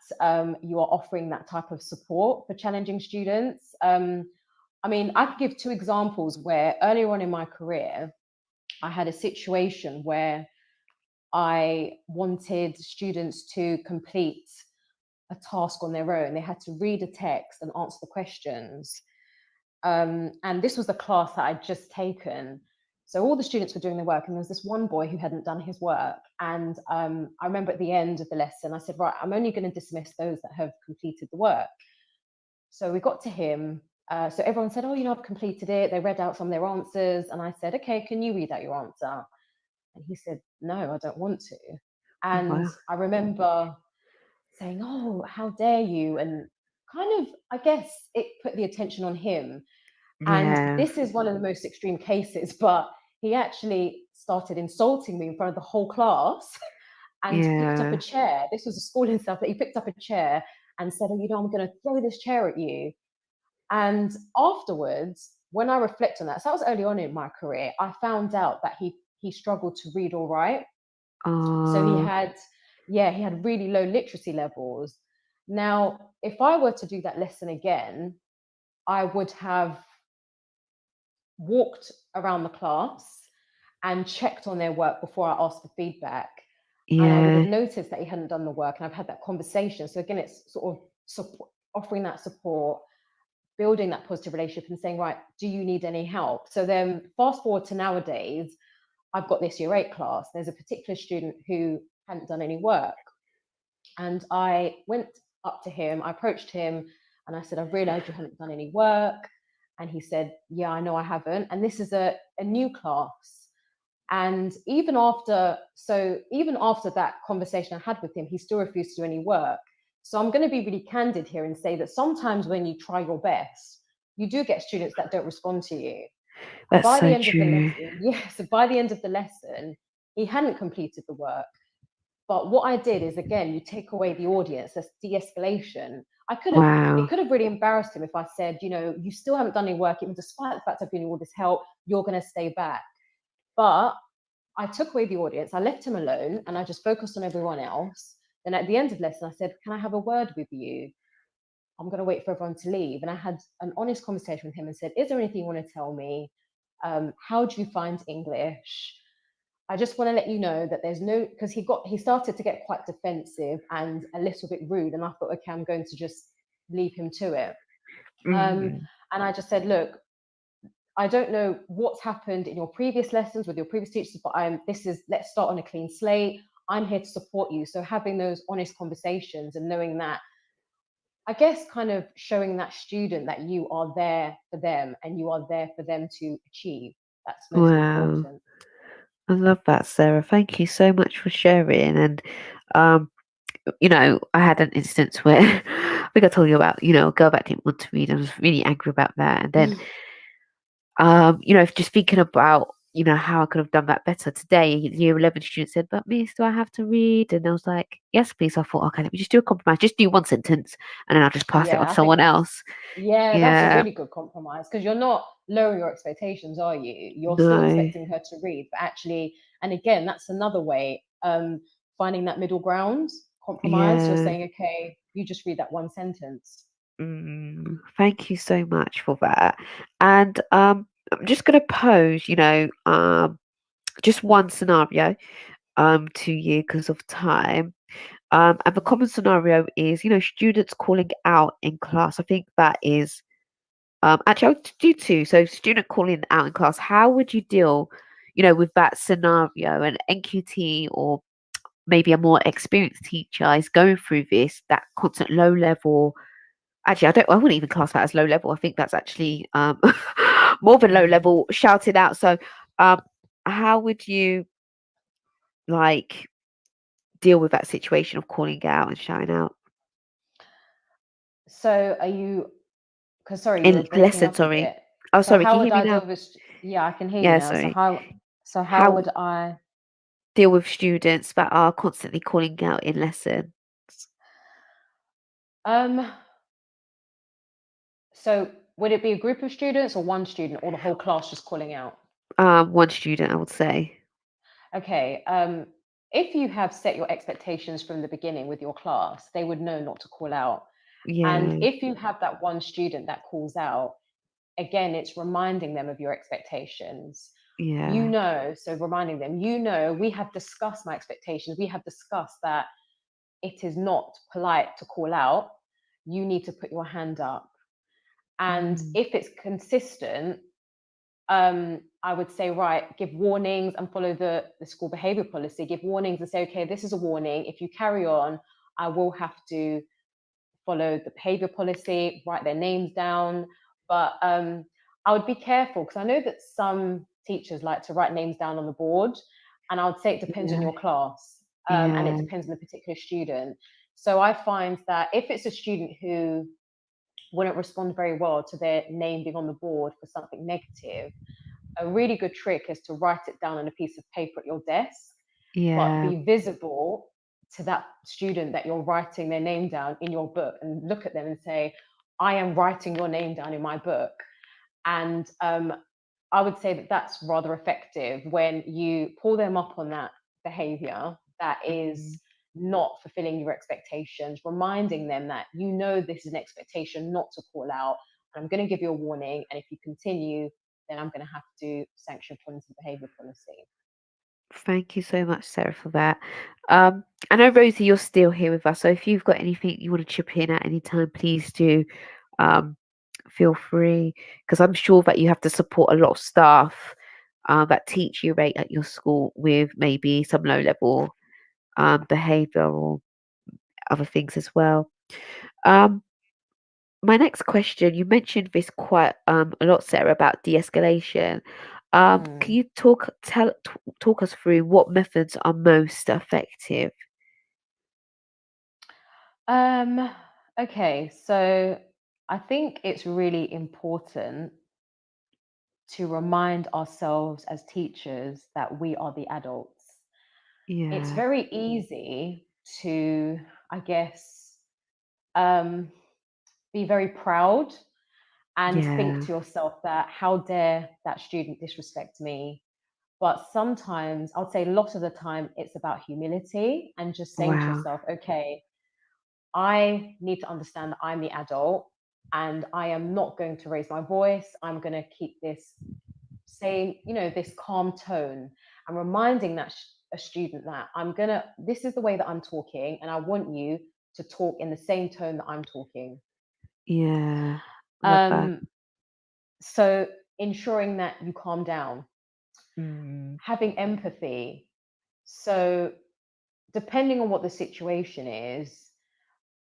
Speaker 5: you are offering that type of support for challenging students. I mean, I could give two examples where earlier on in my career, I had a situation where I wanted students to complete a task on their own. They had to read a text and answer the questions. And this was the class that I'd just taken. So all the students were doing their work, and there was this one boy who hadn't done his work. And I remember at the end of the lesson, I said, right, I'm only going to dismiss those that have completed the work. So we got to him. So everyone said, oh, I've completed it. They read out some of their answers. And I said, okay, can you read out your answer? And he said, no, I don't want to. And
Speaker 2: Wow.
Speaker 5: I remember saying, oh, how dare you? And kind of, I guess it put the attention on him. And
Speaker 2: Yeah.
Speaker 5: this is one of the most extreme cases, but he actually started insulting me in front of the whole class and picked up a
Speaker 2: Yeah.
Speaker 5: chair. This was a school and stuff, but he picked up a chair and said, oh, I'm going to throw this chair at you. And afterwards, when I reflect on that, so that was early on in my career, I found out that he struggled to read or write. So he
Speaker 2: Oh,
Speaker 5: had really low literacy levels. Now, if I were to do that lesson again, I would have walked around the class and checked on their work before I asked for feedback. And I would
Speaker 2: yeah.
Speaker 5: have noticed that he hadn't done the work, and I've had that conversation. So again, it's sort of offering that support, building that positive relationship and saying, right, do you need any help? So then fast forward to nowadays, I've got this year 8 class. There's a particular student who hadn't done any work. And I went up to him, I approached him, and I said, I've realized you haven't done any work. And he said, yeah, I know I haven't. And this is a new class. And even after that conversation I had with him, he still refused to do any work. So I'm going to be really candid here and say that sometimes when you try your best, you do get students that don't respond to you. And
Speaker 2: That's
Speaker 5: by the
Speaker 2: so
Speaker 5: end of the
Speaker 2: true.
Speaker 5: lesson, so by the end of the lesson, he hadn't completed the work. But what I did is, again, you take away the audience, that's de-escalation. It
Speaker 2: Wow.
Speaker 5: could have really embarrassed him if I said, you still haven't done any work, even despite the fact I've given you all this help, you're going to stay back. But I took away the audience, I left him alone, and I just focused on everyone else. Then at the end of the lesson, I said, can I have a word with you? I'm going to wait for everyone to leave. And I had an honest conversation with him and said, is there anything you want to tell me? How do you find English? I just want to let you know that there's no, because he started to get quite defensive and a little bit rude. And I thought, okay, I'm going to just leave him to it. And I just said, look, I don't know what's happened in your previous lessons with your previous teachers, but let's start on a clean slate. I'm here to support you. So having those honest conversations and knowing that I guess kind of showing that student that you are there for them and you are there for them to achieve. That's most
Speaker 2: Wow.
Speaker 5: important.
Speaker 2: I love that, Sarah. Thank you so much for sharing. And, um, I had an instance where I think I told you about, a girl that didn't want to read. I was really angry about that. And then, just thinking about, how I could have done that better today. Year 11 student said, "But Miss, do I have to read?" And I was like, "Yes, please." I thought, okay, let me just do a compromise. Just do one sentence, and then I'll just pass it on
Speaker 5: Yeah,
Speaker 2: to
Speaker 5: I think
Speaker 2: someone else.
Speaker 5: that's a
Speaker 2: Yeah,
Speaker 5: really good compromise because you're not lowering your expectations, are you? You're still
Speaker 2: no,
Speaker 5: expecting her to read, but actually, and again, that's another way, finding that middle ground compromise. You're
Speaker 2: yeah.
Speaker 5: saying, okay, you just read that one sentence.
Speaker 2: Thank you so much for that. And I'm just going to pose, just one scenario to you because of time. And the common scenario is, students calling out in class. I think that is actually I'll do two. So student calling out in class, how would you deal, with that scenario? An NQT or maybe a more experienced teacher is going through that constant low level. Actually, I wouldn't even class that as low level. I think that's actually more than low level shouted out. So how would you like deal with that situation of calling out and shouting out?
Speaker 5: So are you, because sorry, you were
Speaker 2: In
Speaker 5: breaking
Speaker 2: lesson,
Speaker 5: up a
Speaker 2: sorry.
Speaker 5: bit.
Speaker 2: Oh,
Speaker 5: So
Speaker 2: sorry, can
Speaker 5: how
Speaker 2: you
Speaker 5: would
Speaker 2: hear me
Speaker 5: I deal
Speaker 2: now?
Speaker 5: with this? Yeah, I can hear you
Speaker 2: Yeah,
Speaker 5: now.
Speaker 2: sorry.
Speaker 5: So how
Speaker 2: How
Speaker 5: would I?
Speaker 2: deal with students that are constantly calling out in lessons?
Speaker 5: Um, so would it be a group of students or one student or the whole class just calling out?
Speaker 2: One student, I would say.
Speaker 5: Okay. If you have set your expectations from the beginning with your class, they would know not to call out. And
Speaker 2: Yeah,
Speaker 5: if you have that one student that calls out, again, it's reminding them of your expectations.
Speaker 2: yeah,
Speaker 5: So reminding them, we have discussed my expectations. We have discussed that it is not polite to call out. You need to put your hand up. And
Speaker 2: mm,
Speaker 5: if it's consistent, I would say, right, give warnings and follow the school behavior policy. Give warnings and say, okay, this is a warning. If you carry on, I will have to follow the behavior policy, write their names down. But I would be careful because I know that some teachers like to write names down on the board. And I would say it depends on
Speaker 2: yeah,
Speaker 5: your class and it
Speaker 2: yeah,
Speaker 5: depends on the particular student. So I find that if it's a student who wouldn't respond very well to their name being on the board for something negative, a really good trick is to write it down on a piece of paper at your desk, but
Speaker 2: yeah,
Speaker 5: be visible to that student that you're writing their name down in your book and look at them and say, I am writing your name down in my book. And I would say that that's rather effective when you pull them up on that behavior that
Speaker 2: mm,
Speaker 5: is not fulfilling your expectations, reminding them that this is an expectation not to call out. And I'm going to give you a warning. And if you continue, then I'm going to have to sanction points of behavior policy.
Speaker 2: Thank you so much, Sarah, for that. I know, Rosie, you're still here with us. So if you've got anything you want to chip in at any time, please do feel free. Because I'm sure that you have to support a lot of staff that teach you rate at your school with maybe some low level behavior or other things as well. Um, my next question, you mentioned this quite a lot, Sarah, about de-escalation. Can
Speaker 5: Mm.
Speaker 2: you talk us through what methods are most effective?
Speaker 5: Um, okay, so I think it's really important to remind ourselves as teachers that we are the adults. It's
Speaker 2: Yeah,
Speaker 5: very easy to, I guess, um, be very proud and think
Speaker 2: yeah,
Speaker 5: to yourself that how dare that student disrespect me. But sometimes, I'll say a lot of the time, it's about humility and just saying to
Speaker 2: wow,
Speaker 5: yourself, okay, I need to understand that I'm the adult and I am not going to raise my voice. I'm going to keep this this calm tone and reminding a student that this is the way that I'm talking and I want you to talk in the same tone that I'm talking.
Speaker 2: yeah, love that.
Speaker 5: Um, so ensuring that you calm down,
Speaker 2: Mm,
Speaker 5: having empathy. So depending on what the situation is,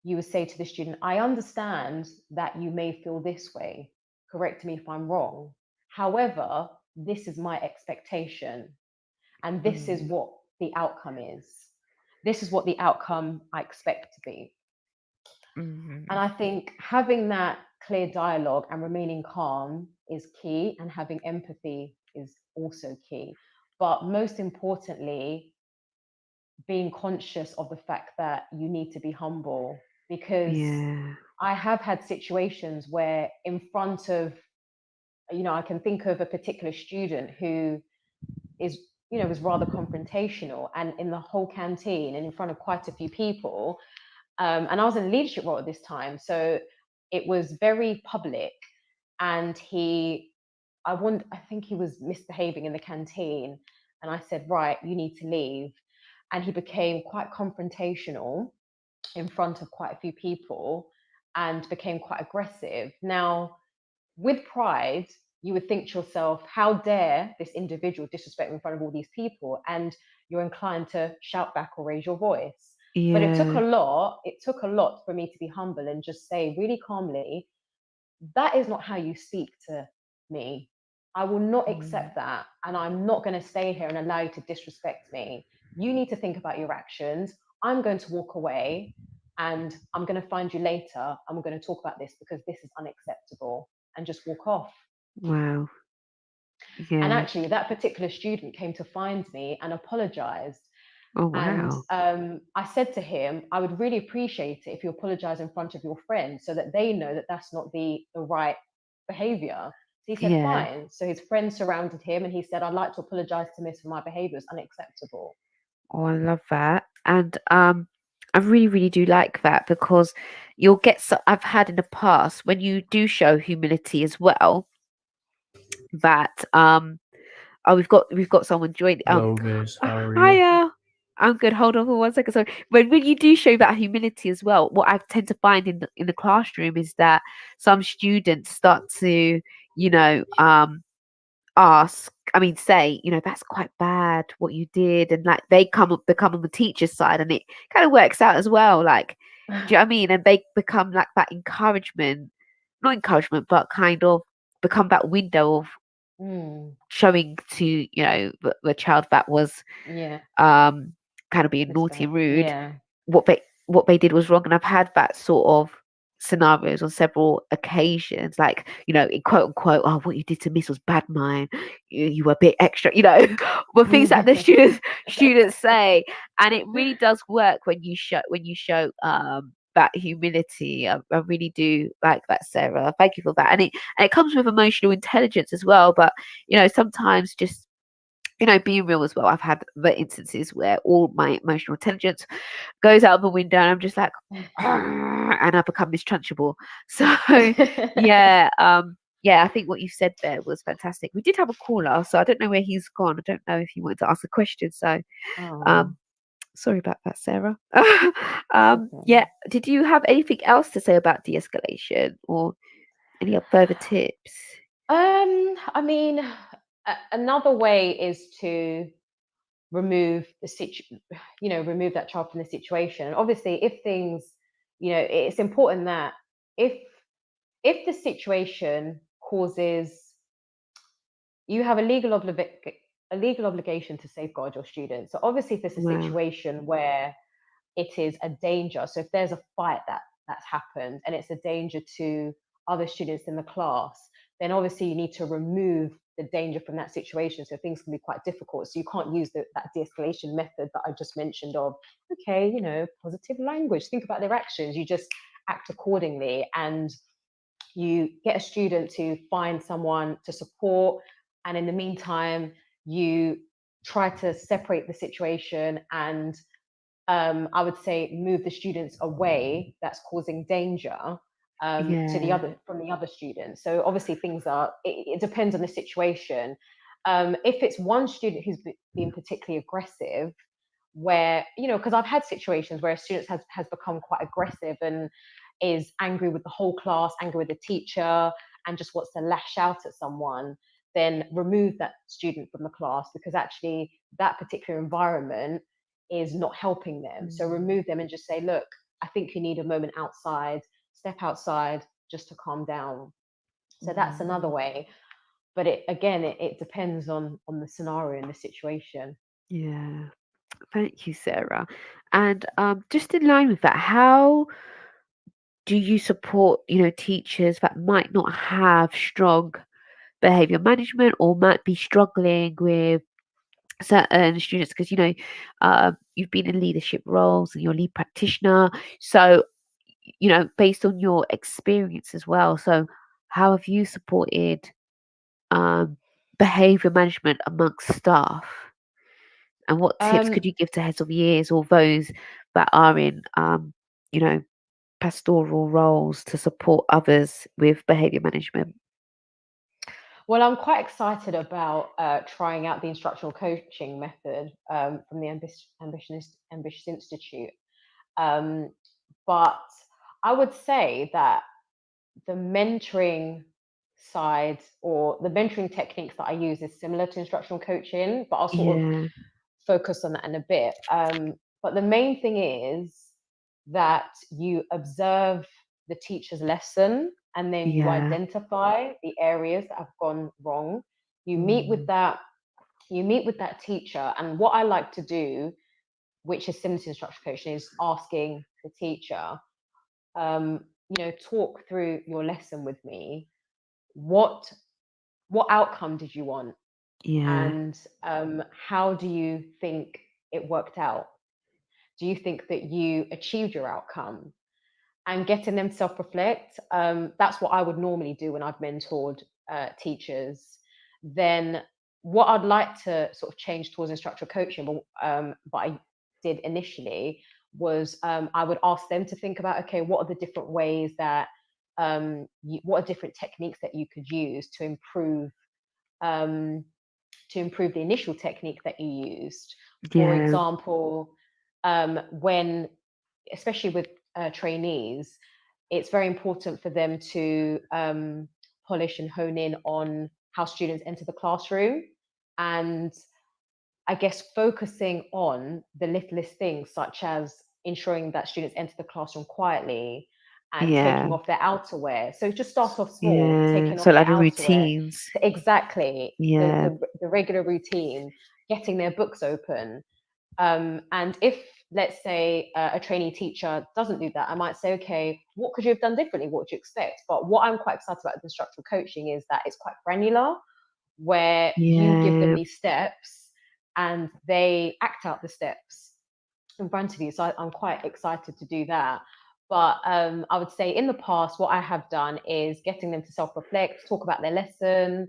Speaker 5: you would say to the student, I understand that you may feel this way. Correct me if I'm wrong. However, this is my expectation. And this is what the outcome is. This is what the outcome I expect to be. And I think having that clear dialogue and remaining calm is key, and having empathy is also key. But most importantly, being conscious of the fact that you need to be humble, because I have had situations where in front of, I can think of a particular student who is, was rather confrontational, and in the whole canteen and in front of quite a few people. And I was in a leadership role at this time, so it was very public. And I think he was misbehaving in the canteen, and I said, right, you need to leave. And he became quite confrontational in front of quite a few people and became quite aggressive. Now, with pride, you would think to yourself, how dare this individual disrespect me in front of all these people? And you're inclined to shout back or raise your voice. But it took a lot for me to be humble and just say really calmly, that is not how you speak to me. I will not accept that. And I'm not going to stay here and allow you to disrespect me. You need to think about your actions. I'm going to walk away, and I'm going to find you later. And we're going to talk about this because this is unacceptable, and just walk off.
Speaker 2: Wow.
Speaker 5: And actually, that particular student came to find me and apologized.
Speaker 2: Oh, wow.
Speaker 5: And I said to him, I would really appreciate it if you apologize in front of your friends so that they know that that's not the right behavior. So he said, fine. So his friends surrounded him and he said, I'd like to apologize to Miss for my behavior. It's unacceptable.
Speaker 2: Oh, I love that. And I really, really do like that, because you'll get I've had in the past, when you do show humility as well, that oh, we've got someone joining.
Speaker 6: Hello, Miss. How are you?
Speaker 2: Hiya. I'm good. Hold on for 1 second. Sorry. When you do show that humility as well, what I tend to find in the classroom is that some students start to, say, that's quite bad what you did, and like they become on the teacher's side, and it kind of works out as well. Like, do you know what I mean? And they become like that encouragement, not encouragement, but kind of become that window of showing to the child that was kind of being naughty and rude, what they did was wrong. And I've had that sort of scenarios on several occasions, like, in quote unquote, oh, what you did to Miss was bad, mine, you were a bit extra, but things that the students say. And it really does work when you show that humility. I really do like that, Sarah. Thank you for that. And it comes with emotional intelligence as well. But sometimes just being real as well. I've had the instances where all my emotional intelligence goes out of the window, and I'm just like, and I become mistrunchable. So yeah, I think what you said there was fantastic. We did have a caller, so I don't know where he's gone. I don't know if he wanted to ask a question. So sorry about that, Sarah. Yeah, did you have anything else to say about de-escalation, or any further tips?
Speaker 5: I mean, another way is to remove remove that child from the situation. And obviously, if things, it's important that if the situation causes, you have a legal obligation to safeguard your students. So obviously, if there's a situation where it is a danger, so if there's a fight that's happened and it's a danger to other students in the class, then obviously you need to remove the danger from that situation. So things can be quite difficult. So you can't use that de-escalation method that I just mentioned of, okay, positive language, think about their actions. You just act accordingly, and you get a student to find someone to support. And in the meantime, you try to separate the situation and I would say move the students away that's causing danger from the other students. So obviously it depends on the situation. If it's one student who's being particularly aggressive, where, because I've had situations where a student has become quite aggressive and is angry with the whole class, angry with the teacher, and just wants to lash out at someone, then remove that student from the class, because actually that particular environment is not helping them. So remove them and just say, look, I think you need a moment outside, step outside just to calm down. So that's another way. But it depends on the scenario and the situation.
Speaker 2: Yeah. Thank you, Sarah. And just in line with that, how do you support, teachers that might not have strong behavior management or might be struggling with certain students? Because, you've been in leadership roles and you're a lead practitioner. So, based on your experience as well. So, how have you supported um, behavior management amongst staff? And what tips
Speaker 5: Um,
Speaker 2: could you give to heads of years or those that are in, you know, pastoral roles to support others with behavior management?
Speaker 5: well, I'm quite excited about trying out the instructional coaching method from the Ambitious Institute. Um, but I would say that the mentoring side or the mentoring techniques that I use is similar to instructional coaching, but I'll sort of
Speaker 2: Yeah,
Speaker 5: focus on that in a bit. But the main thing is that you observe the teacher's lesson and then you
Speaker 2: yeah,
Speaker 5: identify the areas that have gone wrong. You meet with
Speaker 2: mm,
Speaker 5: that, you meet with that teacher, and what I like to do, which is similar to instructional coaching, is asking the teacher, talk through your lesson with me. What what outcome did you want,
Speaker 2: yeah,
Speaker 5: and how do you think it worked out? Do you think that you achieved your outcome? And getting them self-reflect, that's what I would normally do when I've mentored teachers. Then what I'd like to sort of change towards instructional coaching, but I did initially, was I would ask them to think about, okay, what are the different ways that what are different techniques that you could use um, to improve the initial technique that you used. For
Speaker 2: yeah,
Speaker 5: example, when, especially with trainees, it's very important for them to polish and hone in on how students enter the classroom. And I guess focusing on the littlest things, such as ensuring that students enter the classroom quietly and
Speaker 2: yeah,
Speaker 5: taking off their outerwear. So just start off small,
Speaker 2: yeah.
Speaker 5: taking
Speaker 2: So
Speaker 5: off their
Speaker 2: like the
Speaker 5: outerwear.
Speaker 2: routines.
Speaker 5: Exactly,
Speaker 2: Yeah,
Speaker 5: the regular routine, getting their books open. And if, let's say, a trainee teacher doesn't do that, I might say, okay, what could you have done differently? What would you expect? But what I'm quite excited about with instructional coaching is that it's quite granular, where you give them
Speaker 2: yeah,
Speaker 5: these steps and they act out the steps in front of you. So I'm quite excited to do that. But I would say in the past, what I have done is getting them to self-reflect, talk about their lesson,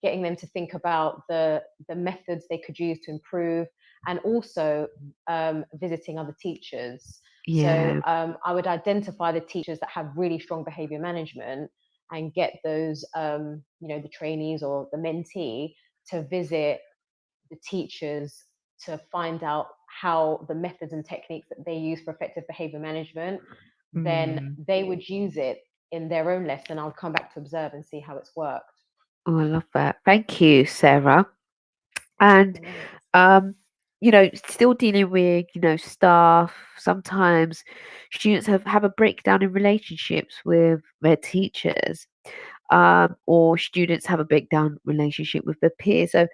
Speaker 5: getting them to think about the methods they could use to improve, and also visiting other teachers. So
Speaker 2: yeah,
Speaker 5: I would identify the teachers that have really strong behavior management and get those, the trainees or the mentee to visit the teachers to find out how the methods and techniques that they use for effective behavior management. Then
Speaker 2: mm.
Speaker 5: they would use it in their own lesson. I'll come back to observe and see how it's worked.
Speaker 2: Oh, I love that. Thank you, Sarah. And
Speaker 5: No worries.
Speaker 2: still dealing with, staff, sometimes students have a breakdown in relationships with their teachers, or students have a breakdown relationship with their peers. So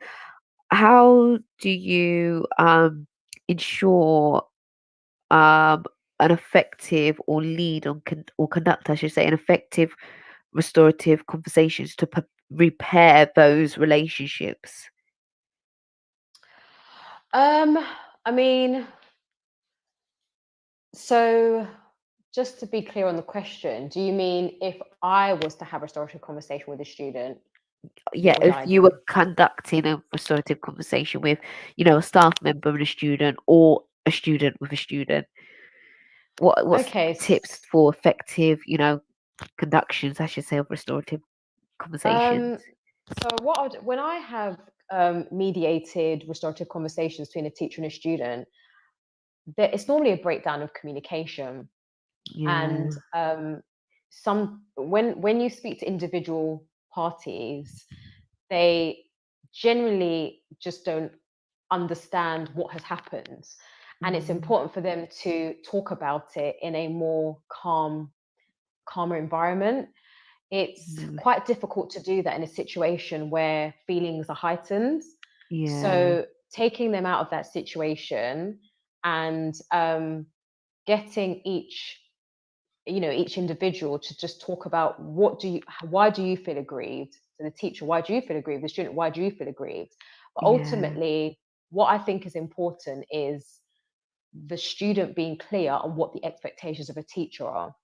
Speaker 2: how do you ensure um an effective or lead on or conduct, I should say, an effective restorative conversations to repair those relationships?
Speaker 5: Um, I mean, so just to be clear on the question, do you mean if I was to have a restorative conversation with a student,
Speaker 2: Yeah,
Speaker 5: what would
Speaker 2: if
Speaker 5: I
Speaker 2: you
Speaker 5: do?
Speaker 2: were conducting a restorative conversation with, a staff member and a student, or a student with a student, what's
Speaker 5: Okay,
Speaker 2: tips for effective, conductions, I should say, of restorative conversations?
Speaker 5: um, so when I have mediated restorative conversations between a teacher and a student, it's normally a breakdown of communication.
Speaker 2: Yeah,
Speaker 5: And some when you speak to individual parties, they generally just don't understand what has happened. And it's important for them to talk about it in a more calmer environment. It's quite difficult to do that in a situation where feelings are heightened.
Speaker 2: Yeah.
Speaker 5: So taking them out of that situation and getting each individual to just talk about why do you feel aggrieved? So the teacher, why do you feel aggrieved? The student, why do you feel aggrieved? But
Speaker 2: Yeah.
Speaker 5: ultimately, what I think is important is the student being clear on what the expectations of a teacher are.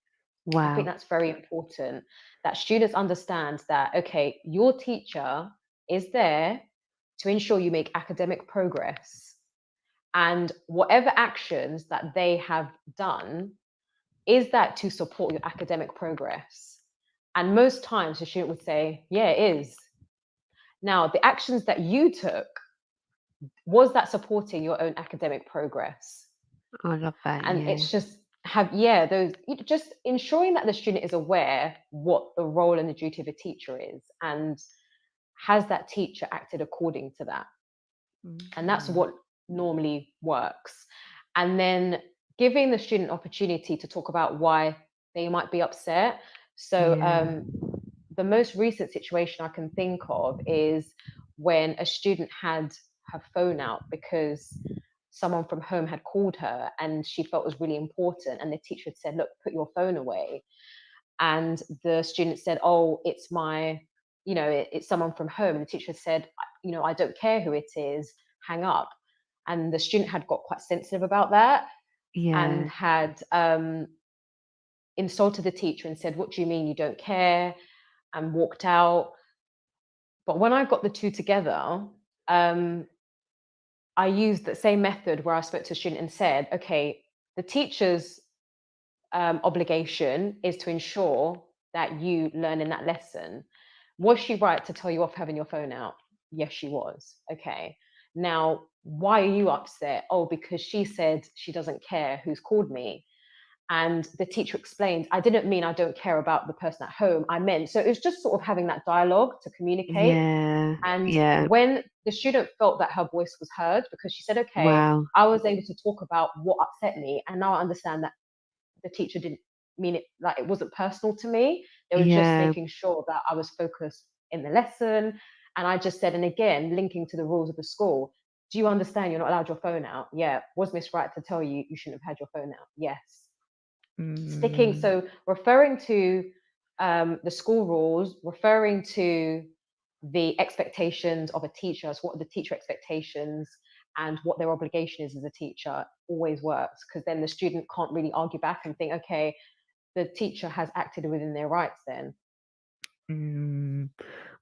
Speaker 5: I think
Speaker 2: Wow.
Speaker 5: that's very important, that students understand that, okay, your teacher is there to ensure you make academic progress. And whatever actions that they have done, is that to support your academic progress? And most times the student would say, yeah, it is. Now, the actions that you took, was that supporting your own academic progress?
Speaker 2: I love that.
Speaker 5: And
Speaker 2: Yeah.
Speaker 5: it's just just ensuring that the student is aware what the role and the duty of a teacher is, and has that teacher acted according to that. And that's what normally works. And then giving the student opportunity to talk about why they might be upset. So the most recent situation I can think of is when a student had her phone out because someone from home had called her and she felt it was really important, and the teacher had said, look, put your phone away. And the student said, oh, it's it's someone from home. And the teacher said, I don't care who it is, hang up. And the student had got quite sensitive about that and had insulted the teacher and said, what do you mean you don't care? And walked out. But when I got the two together, I used the same method where I spoke to a student and said, okay, the teacher's obligation is to ensure that you learn in that lesson. Was she right to tell you off having your phone out? Yes, she was. Okay. Now, why are you upset? Oh, because she said she doesn't care who's called me. And the teacher explained, I didn't mean I don't care about the person at home. I meant, so it was just sort of having that dialogue to communicate.
Speaker 2: Yeah.
Speaker 5: And when the student felt that her voice was heard, because she said, okay,
Speaker 2: Wow.
Speaker 5: I was able to talk about what upset me. And now I understand that the teacher didn't mean it, like it wasn't personal to me. They were just making sure that I was focused in the lesson. And I just said, and again, linking to the rules of the school, do you understand you're not allowed your phone out? Yeah. Was Miss right to tell you you shouldn't have had your phone out? Yes. Sticking, so referring to the school rules, referring to the expectations of a teacher, so what are the teacher expectations and what their obligation is as a teacher, always works, because then the student can't really argue back and think, okay, the teacher has acted within their rights then.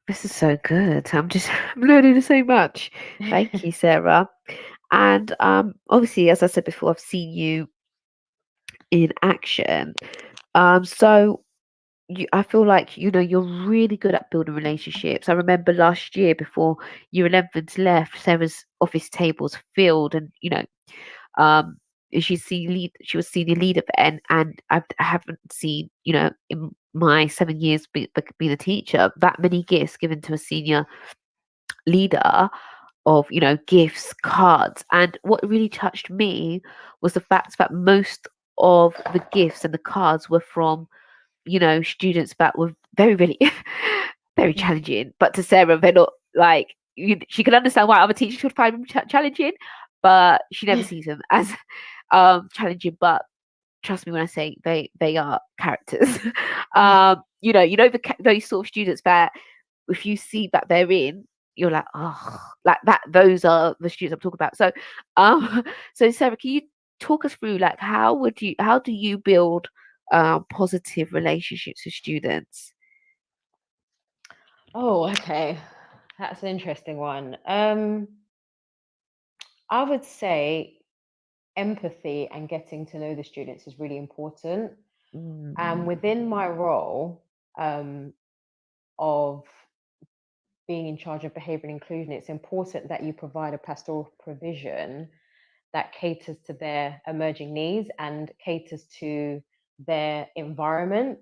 Speaker 2: This is so good. I'm learning so much. Thank you, Sarah. And obviously, as I said before, I've seen you in action. So I feel like you're really good at building relationships. I remember last year before year 11s left, Sarah's office tables filled, and um, she was senior leader then, and I haven't seen in my 7 years being a teacher that many gifts given to a senior leader of gifts, cards. And what really touched me was the fact that most of the gifts and the cards were from students that were very, really very challenging. But to Sarah, they're not like she can understand why other teachers would find them challenging, but she never sees them as challenging. But trust me when I say they are characters. Those sort of students that if you see that they're in, you're like, oh, like that. Those are the students I'm talking about. So, so Sarah, can you talk us through like how do you build positive relationships with students?
Speaker 5: Oh, okay. That's an interesting one. I would say empathy and getting to know the students is really important. And within my role of being in charge of behavior and inclusion, it's important that you provide a pastoral provision that caters to their emerging needs and caters to their environment.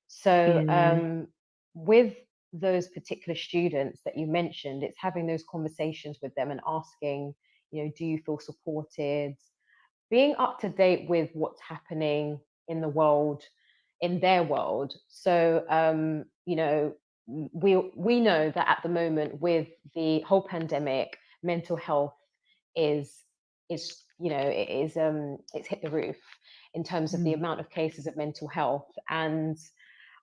Speaker 5: So with those particular students that you mentioned, it's having those conversations with them and asking, do you feel supported? being up to date with what's happening in the world, in their world. So, you know, we know that at the moment with the whole pandemic, mental health is it's hit the roof in terms of the amount of cases of mental health. And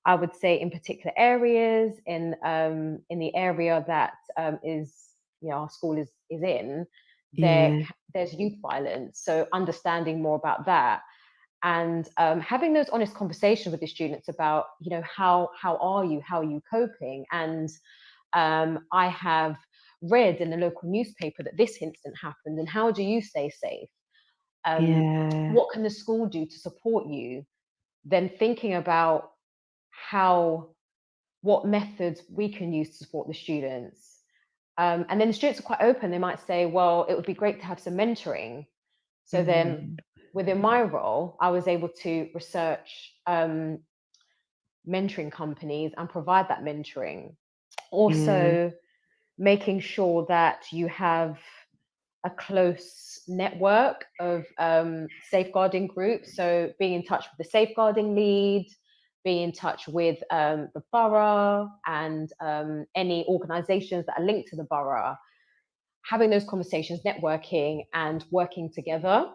Speaker 5: I would say in particular areas, in the area that is, you know, our school is in,
Speaker 2: Yeah.
Speaker 5: there's youth violence. So understanding more about that, and having those honest conversations with the students about, you know, how are you coping? And I have read in the local newspaper that this incident happened, and how do you stay safe?
Speaker 2: Yeah.
Speaker 5: What can the school do to support you? Then thinking about what methods we can use to support the students. And then the students are quite open. They might say, well, it would be great to have some mentoring. So then within my role, I was able to research mentoring companies and provide that mentoring. Also, making sure that you have a close network of safeguarding groups. So being in touch with the safeguarding lead, being in touch with the borough and any organizations that are linked to the borough, having those conversations, networking and working together,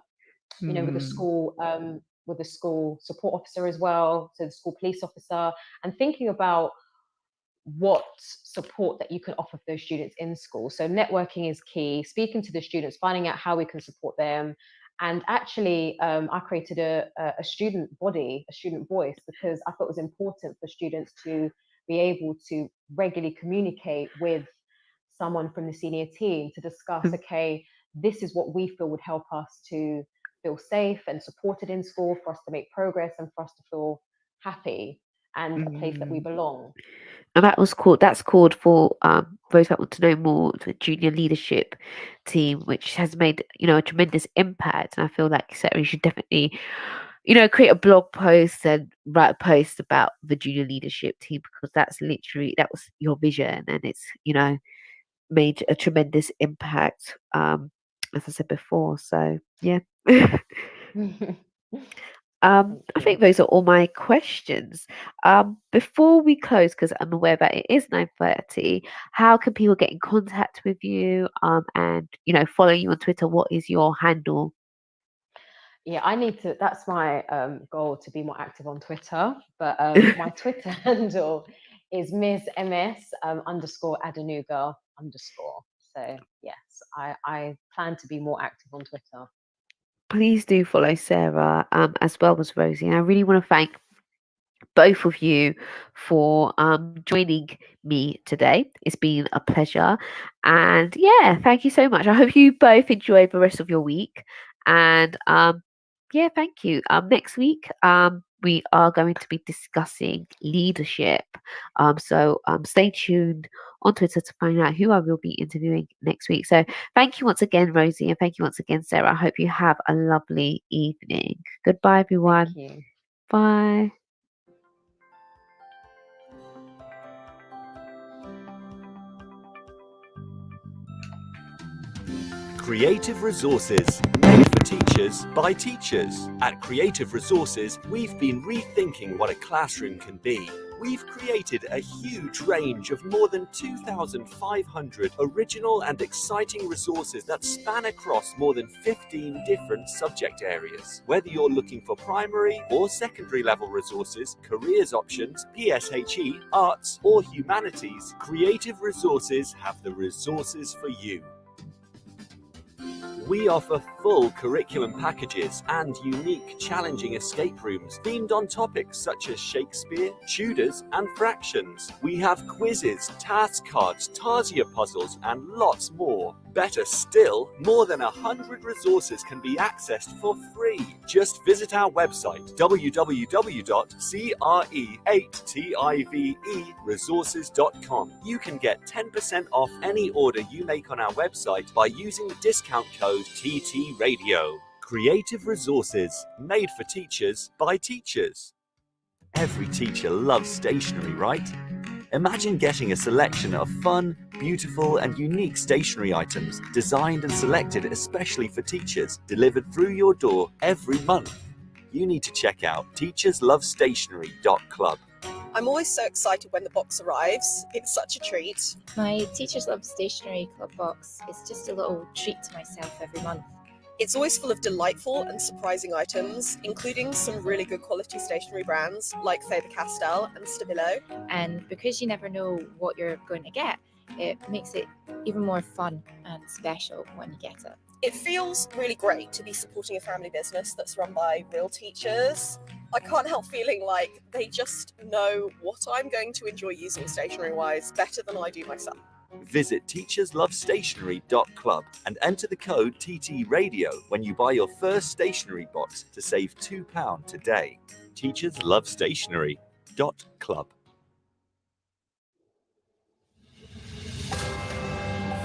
Speaker 5: you know, with the school support officer as well, so the school police officer, and thinking about what support that you can offer for those students in school. So networking is key, speaking to the students, finding out how we can support them. And actually, I created a student body, a student voice, because I thought it was important for students to be able to regularly communicate with someone from the senior team to discuss, okay, this is what we feel would help us to feel safe and supported in school, for us to make progress and for us to feel happy and a place that we belong.
Speaker 2: And that's called for those that want to know more, the junior leadership team, which has made, you know, a tremendous impact. And I feel like Sarah, you should definitely, you know, create a blog post and write a post about the junior leadership team, because that was your vision, and it's, you know, made a tremendous impact, as I said before. So yeah.
Speaker 5: Thank
Speaker 2: I
Speaker 5: you.
Speaker 2: think those are all my questions. Before we close, because I'm aware that it is 9:30, how can people get in contact with you, and, you know, follow you on Twitter? What is your handle?
Speaker 5: Yeah, I need to. That's my goal, to be more active on Twitter. But my Twitter handle is Ms. MS underscore Adenuga underscore. So yes, I plan to be more active on Twitter.
Speaker 2: Please do follow Sarah, as well as Rosie. And I really want to thank both of you for joining me today. It's been a pleasure. And yeah, thank you so much. I hope you both enjoy the rest of your week. And yeah, thank you. Next week, we are going to be discussing leadership. So stay tuned on Twitter to find out who I will be interviewing next week. So thank you once again, Rosie, and thank you once again, Sarah. I hope you have a lovely evening. Goodbye, everyone.
Speaker 5: Thank you.
Speaker 2: Bye.
Speaker 3: Creative Resources, made for teachers by teachers. At Creative Resources, we've been rethinking what a classroom can be. We've created a huge range of more than 2,500 original and exciting resources that span across more than 15 different subject areas. Whether you're looking for primary or secondary level resources, careers options, PSHE, arts, or humanities, Creative Resources have the resources for you. We offer full curriculum packages and unique, challenging escape rooms themed on topics such as Shakespeare, Tudors, and fractions. We have quizzes, task cards, Tarsier puzzles, and lots more. Better still, more than 100 resources can be accessed for free. Just visit our website, www.cre8tiveresources.com. You can get 10% off any order you make on our website by using the discount code TTRadio. Creative Resources, made for teachers by teachers. Every teacher loves stationery, right? Imagine getting a selection of fun, beautiful and unique stationery items designed and selected especially for teachers, delivered through your door every month. You need to check out teacherslovestationery.club.
Speaker 6: I'm always so excited when the box arrives. It's such a treat.
Speaker 7: My Teachers Love Stationery Club box is just a little treat to myself every month.
Speaker 6: It's always full of delightful and surprising items, including some really good quality stationery brands like Faber-Castell and Stabilo.
Speaker 7: And because you never know what you're going to get, it makes it even more fun and special when you get it.
Speaker 6: It feels really great to be supporting a family business that's run by real teachers. I can't help feeling like they just know what I'm going to enjoy using stationery-wise better than I do myself.
Speaker 3: Visit teacherslovestationery.club and enter the code TTRadio when you buy your first stationery box to save £2 today. teacherslovestationery.club.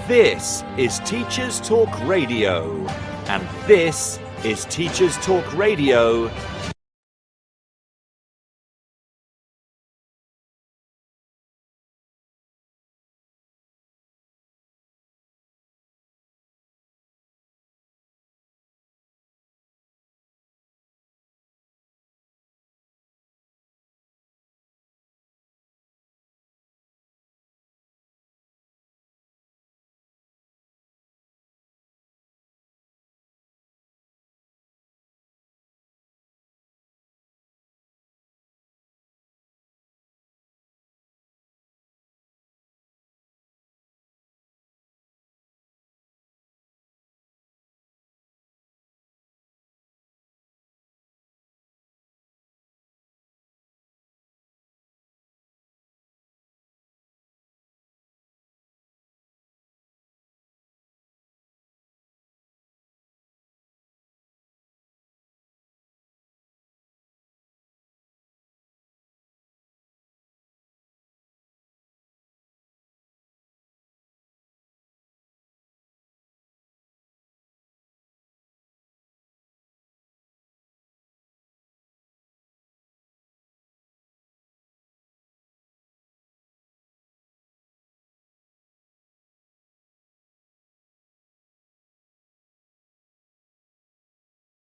Speaker 3: This is Teachers Talk Radio, and this is Teachers Talk Radio